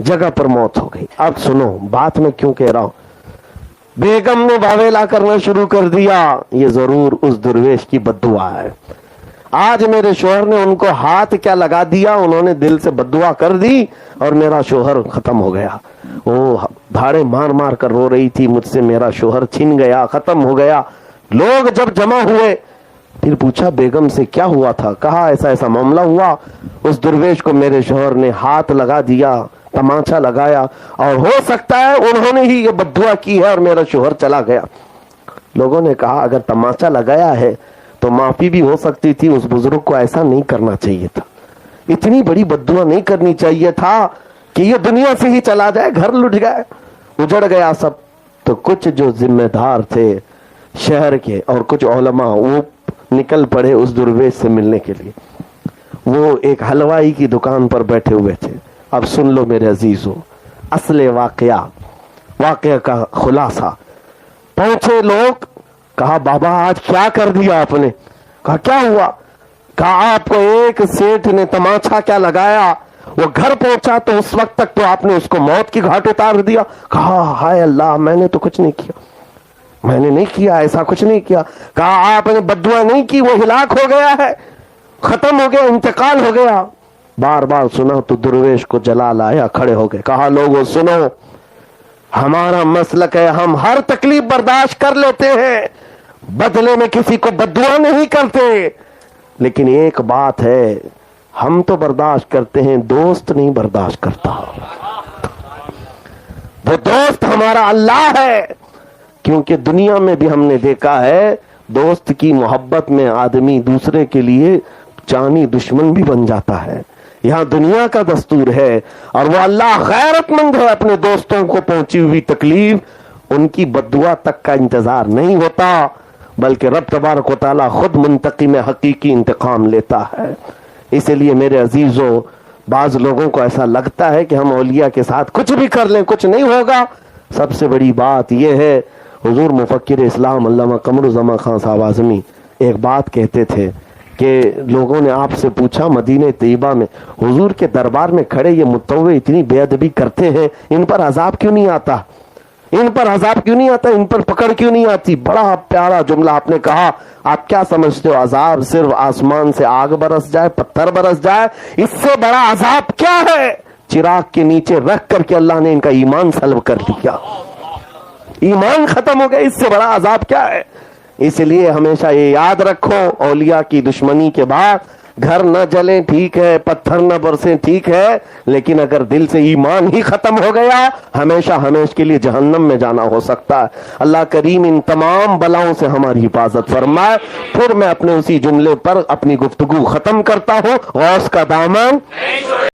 جگہ پر موت ہو گئی. اب سنو بات میں کیوں کہہ رہا ہوں. بیگم نے واویلا کرنا شروع کر دیا, یہ ضرور اس درویش کی بددعا ہے. آج میرے شوہر نے ان کو ہاتھ کیا لگا دیا, انہوں نے دل سے بددعا کر دی اور میرا شوہر ختم ہو گیا. وہ دھاڑے مار مار کر رو رہی تھی, مجھ سے میرا شوہر چھن گیا, ختم ہو گیا. لوگ جب جمع ہوئے پھر پوچھا بیگم سے کیا ہوا تھا, کہا ایسا ایسا معاملہ ہوا, اس درویش کو میرے شوہر نے ہاتھ لگا دیا, تماچا لگایا, اور ہو سکتا ہے انہوں نے ہی یہ بددعا کی ہے اور میرا شوہر چلا گیا. لوگوں نے کہا اگر تماچا لگایا ہے تو معافی بھی ہو سکتی تھی, اس بزرگ کو ایسا نہیں کرنا چاہیے تھا, اتنی بڑی بددعا نہیں کرنی چاہیے تھا کہ یہ دنیا سے ہی چلا جائے, گھر لٹ گئے, اجڑ گیا سب. تو کچھ جو ذمہ دار تھے شہر کے اور کچھ علماء, وہ نکل پڑے اس درویش سے ملنے کے لیے. وہ ایک حلوائی کی دکان پر بیٹھے ہوئے تھے. اب سن لو میرے عزیزو اصل واقعہ کا خلاصہ. پہنچے لوگ, کہا بابا آج کیا کر دیا آپ نے؟ کہا کیا ہوا؟ کہا آپ کو ایک سیٹھ نے تماچا کیا لگایا, وہ گھر پہنچا تو اس وقت تک تو آپ نے اس کو موت کی گھاٹ اتار دیا. کہا ہائے اللہ, میں نے تو کچھ نہیں کیا, میں نے نہیں کیا, ایسا کچھ نہیں کیا. کہا آپ نے بددعا نہیں کی, وہ ہلاک ہو گیا ہے, ختم ہو گیا, انتقال ہو گیا. بار بار سنا تو درویش کو جلال آیا, کھڑے ہو گئے. کہا لوگوں سنو, ہمارا مسلک ہے, ہم ہر تکلیف برداشت کر لیتے ہیں, بدلے میں کسی کو بددعا نہیں کرتے, لیکن ایک بات ہے, ہم تو برداشت کرتے ہیں, دوست نہیں برداشت کرتا. وہ دوست ہمارا اللہ ہے, کیونکہ دنیا میں بھی ہم نے دیکھا ہے دوست کی محبت میں آدمی دوسرے کے لیے جانی دشمن بھی بن جاتا ہے. یہاں دنیا کا دستور ہے, اور وہ اللہ غیرت مند ہے, اپنے دوستوں کو پہنچی ہوئی تکلیف ان کی بددعا تک کا انتظار نہیں ہوتا, بلکہ رب تبارک و تعالی خود منتقم حقیقی انتقام لیتا ہے. اس لیے میرے عزیزو, بعض لوگوں کو ایسا لگتا ہے کہ ہم اولیاء کے ساتھ کچھ بھی کر لیں کچھ نہیں ہوگا. سب سے بڑی بات یہ ہے, حضور مفکر اسلام علامہ قمرالزمان خان صاحب اعظمی ایک بات کہتے تھے کہ لوگوں نے آپ سے پوچھا مدینہ طیبہ میں حضور کے دربار میں کھڑے یہ متطوع اتنی بے ادبی کرتے ہیں, ان پر عذاب کیوں نہیں آتا, ان پر عذاب کیوں نہیں آتا, ان پر پکڑ کیوں نہیں آتی؟ بڑا پیارا جملہ آپ نے کہا. آپ کیا سمجھتے ہو, عذاب صرف آسمان سے آگ برس جائے, پتھر برس جائے, اس سے بڑا عذاب کیا ہے؟ چراغ کے نیچے رکھ کر کے اللہ نے ان کا ایمان سلب کر لیا, ایمان ختم ہو گیا, اس سے بڑا عذاب کیا ہے؟ اس لیے ہمیشہ یہ یاد رکھو, اولیاء کی دشمنی کے بعد گھر نہ جلیں ٹھیک ہے، پتھر نہ برسیں ٹھیک ہے، لیکن اگر دل سے ایمان ہی ختم ہو گیا ہمیشہ ہمیشہ کے لیے جہنم میں جانا ہو سکتا ہے۔ اللہ کریم ان تمام بلاؤں سے ہماری حفاظت فرمائے۔ پھر میں اپنے اسی جملے پر اپنی گفتگو ختم کرتا ہوں، غوث کا دامن